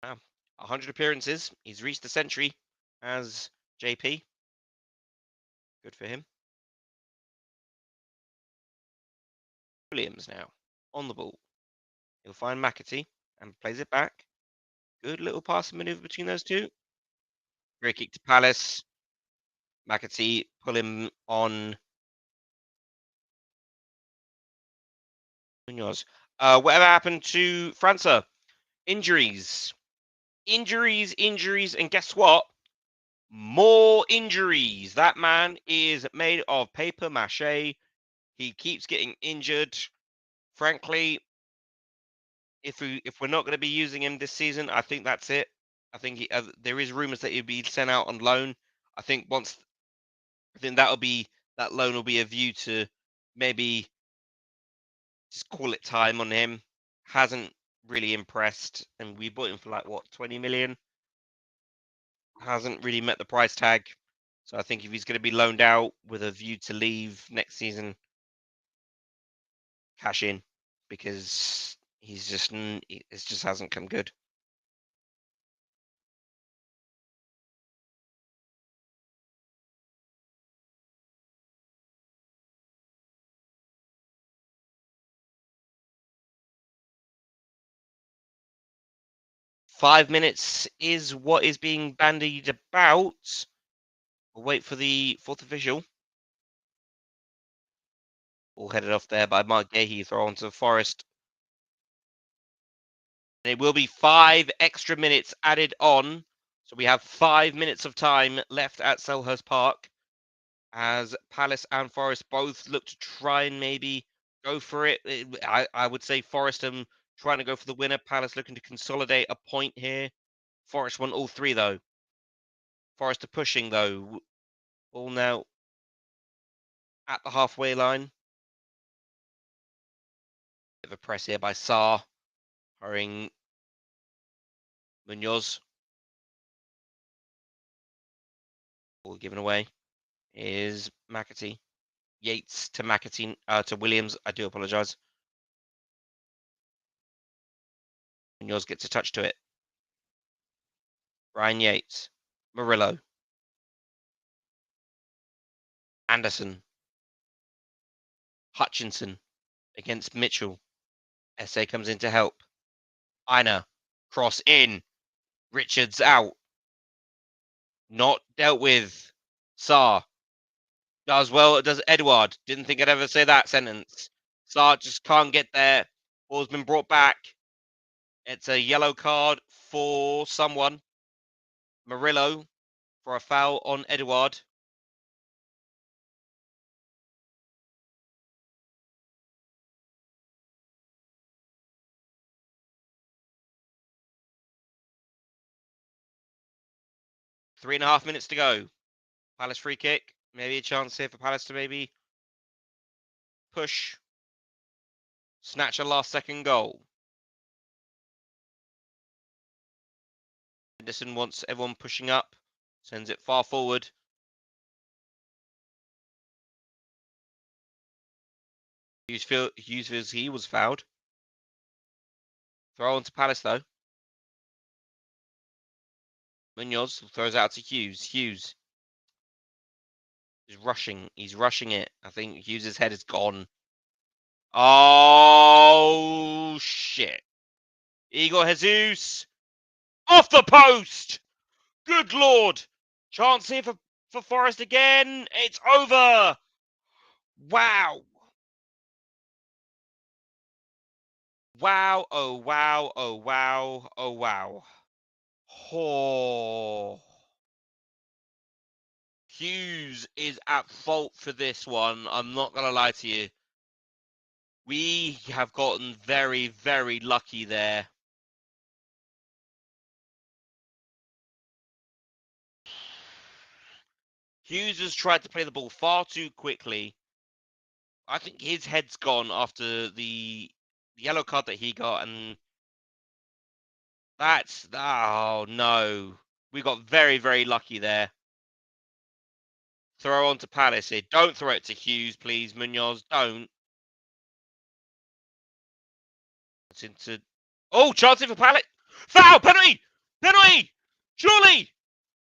Wow. 100 appearances. He's reached the century as JP. Good for him. Williams now on the ball. He'll find McAtee and plays it back. Good little passing maneuver between those two. Free kick to Palace. McAtee pull him on Munoz. Whatever happened to França? Injuries. Injuries, and guess what? More injuries. That man is made of paper mache. He keeps getting injured. Frankly, if we're not going to be using him this season, I think that's it. I think there is rumors that he'll be sent out on loan. I think that loan will be a view to maybe just call it time on him. Hasn't really impressed, and we bought him for like what, 20 million. Hasn't really met the price tag. So I think if he's going to be loaned out with a view to leave next season, cash in, because it just hasn't come good. $5 minutes is what is being bandied about. We'll wait for the fourth official. All headed off there by Mark Gahey, throw onto Forest. There will be 5 extra minutes added on. So we have 5 minutes of time left at Selhurst Park as Palace and Forest both look to try and maybe go for it. I would say Forest trying to go for the winner. Palace looking to consolidate a point here. Forest want all 3 though. Forest are pushing though. All now at the halfway line. Bit of a press here by Sarr. Hurrying Munoz. Ball given away is McAtee. Yates to McAtee, to Williams. I do apologise. Munoz gets a touch to it. Brian Yates. Murillo. Anderson. Hutchinson against Mitchell. SA comes in to help. Ina. Cross in. Richards out. Not dealt with. Sarr. Does well. Does Edward. Didn't think I'd ever say that sentence. Sarr just can't get there. Ball's been brought back. It's a yellow card for someone. Murillo for a foul on Edward. Three and a half minutes to go. Palace free kick. Maybe a chance here for Palace to maybe push. Snatch a last second goal. Henderson wants everyone pushing up. Sends it far forward. Hughes feels he was fouled. Throw on to Palace though. Munoz throws out to Hughes. Hughes is rushing. He's rushing it. I think Hughes' head is gone. Oh, shit. Igor Jesus. Off the post. Good Lord. Chance here for Forest again. It's over. Wow. Wow. Oh, wow. Oh, wow. Oh, wow. Oh. Hughes is at fault for this one. I'm not going to lie to you. We have gotten very, very lucky there. Hughes has tried to play the ball far too quickly. I think his head's gone after the yellow card that he got, and oh no. We got very, very lucky there. Throw on to Palace here. Don't throw it to Hughes, please, Munoz. Don't. It's into. Oh, chance for Palace. Foul! Penalty! Penalty! Surely!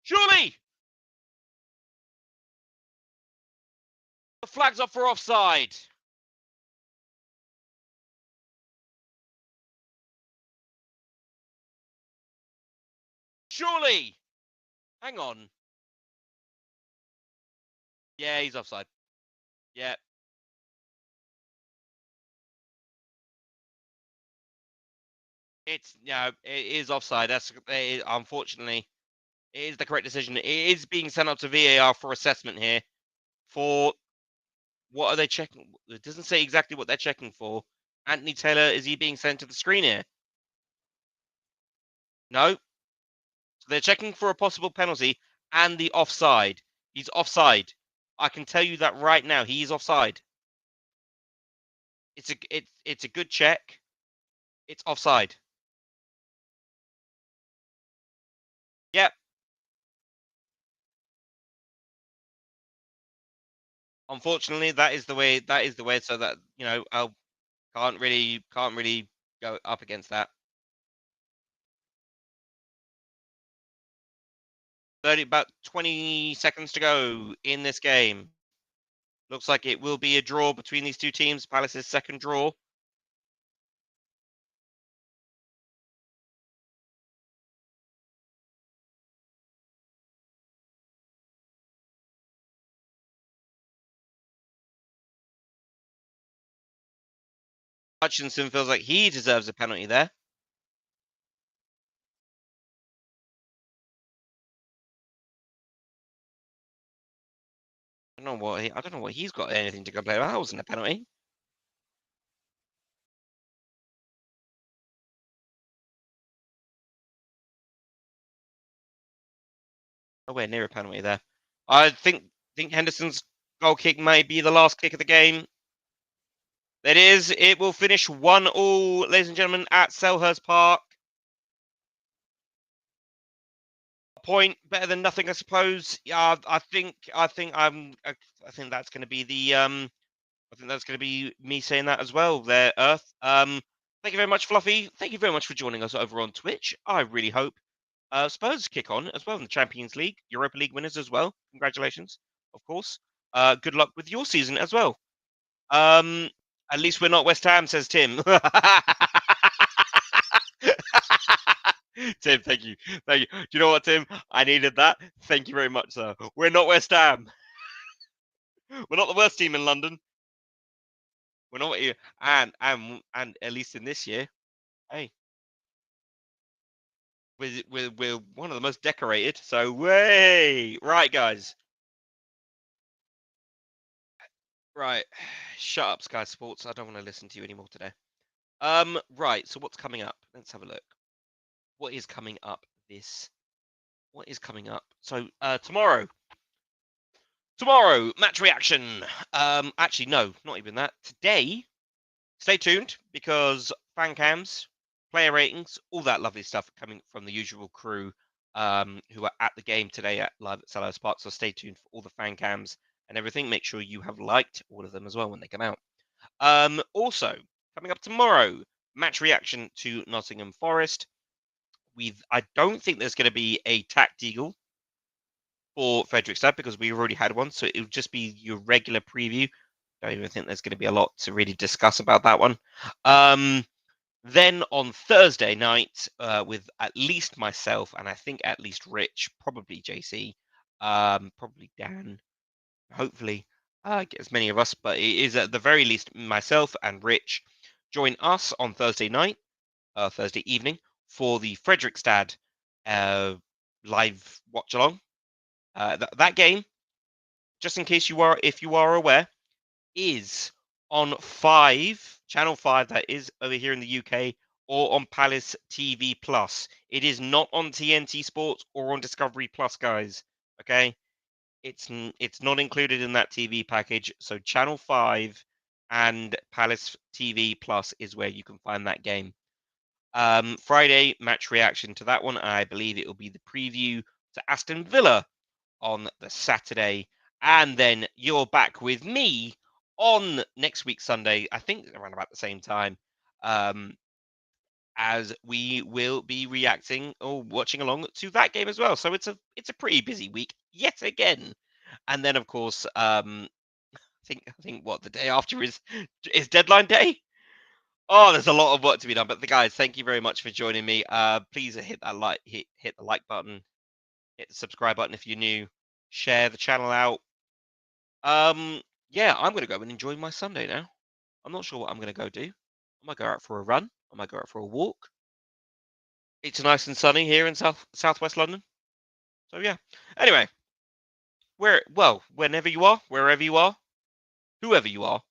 Surely! The flag's up for offside. Surely. Hang on. Yeah, he's offside. Yeah. It's it is offside. Unfortunately, it is the correct decision. It is being sent up to VAR for assessment here. For what are they checking? It doesn't say exactly what they're checking for. Anthony Taylor, is he being sent to the screen here? No. So they're checking for a possible penalty and the offside. He's offside. I can tell you that right now. He is offside. It's a good check. It's offside. Yep. Unfortunately, that is the way. That is the way. So that I can't really go up against that. About 20 seconds to go in this game. Looks like it will be a draw between these two teams. Palace's second draw. Hutchinson feels like he deserves a penalty there. I don't know what he's got anything to complain about. That wasn't a penalty. Nowhere near a penalty there. I think Henderson's goal kick may be the last kick of the game. It is. It will finish 1-1, ladies and gentlemen, at Selhurst Park. Point better than nothing, I suppose. Yeah, I think that's going to be the I think that's going to be me saying that as well. There, Earth. Thank you very much, Fluffy. Thank you very much for joining us over on Twitch. I really hope Spurs kick on as well in the Champions League, Europa League winners as well. Congratulations, of course. Good luck with your season as well. Um, at least we're not West Ham, says Tim. Tim, thank you. Thank you. Do you know what, Tim? I needed that. Thank you very much, sir. We're not West Ham. We're not the worst team in London. We're not here. And at least in this year, hey, we're one of the most decorated. So way right, guys. Right. Shut up, Sky Sports. I don't want to listen to you anymore today. Right. So what's coming up? Let's have a look. What is coming up What is coming up? So tomorrow, match reaction. Actually, no, not even that. Today, stay tuned because fan cams, player ratings, all that lovely stuff coming from the usual crew who are at the game today at live at Selhurst Park. So stay tuned for all the fan cams and everything. Make sure you have liked all of them as well when they come out. Also, coming up tomorrow, match reaction to Nottingham Forest. I don't think there's going to be a tact eagle for Fredrikstad because we already had one, so it would just be your regular preview. Don't even think there's going to be a lot to really discuss about that one. Then on Thursday night, with at least myself and I think at least Rich, probably JC, probably Dan, hopefully get as many of us, but it is at the very least myself and Rich join us on Thursday night, Thursday evening for the Fredrikstad live watch along. That game, just in case if you are aware, is on Channel 5, that is over here in the UK, or on Palace TV Plus. It is not on TNT Sports or on Discovery Plus, guys. Okay, it's not included in that TV package. So Channel 5 and Palace TV Plus is where you can find that game. Friday match reaction to that one. I believe it will be the preview to Aston Villa on the Saturday, and then you're back with me on next week Sunday. I think around about the same time, as we will be reacting or watching along to that game as well. So it's a pretty busy week yet again, and then of course, I think what the day after is deadline day. Oh, there's a lot of work to be done. But the guys, thank you very much for joining me. Please hit that like, hit the like button, hit the subscribe button if you're new, share the channel out. Yeah, I'm gonna go and enjoy my Sunday now. I'm not sure what I'm gonna go do. I might go out for a run. I might go out for a walk. It's nice and sunny here in southwest London. So yeah. Anyway, whenever you are, wherever you are, whoever you are,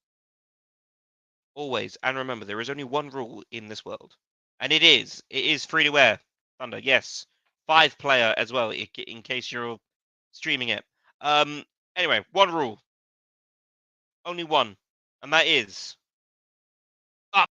always and remember there is only one rule in this world, and it is free to wear. Thunder, yes, 5-player as well, in case you're streaming it. Anyway, one rule, only one, and that is up.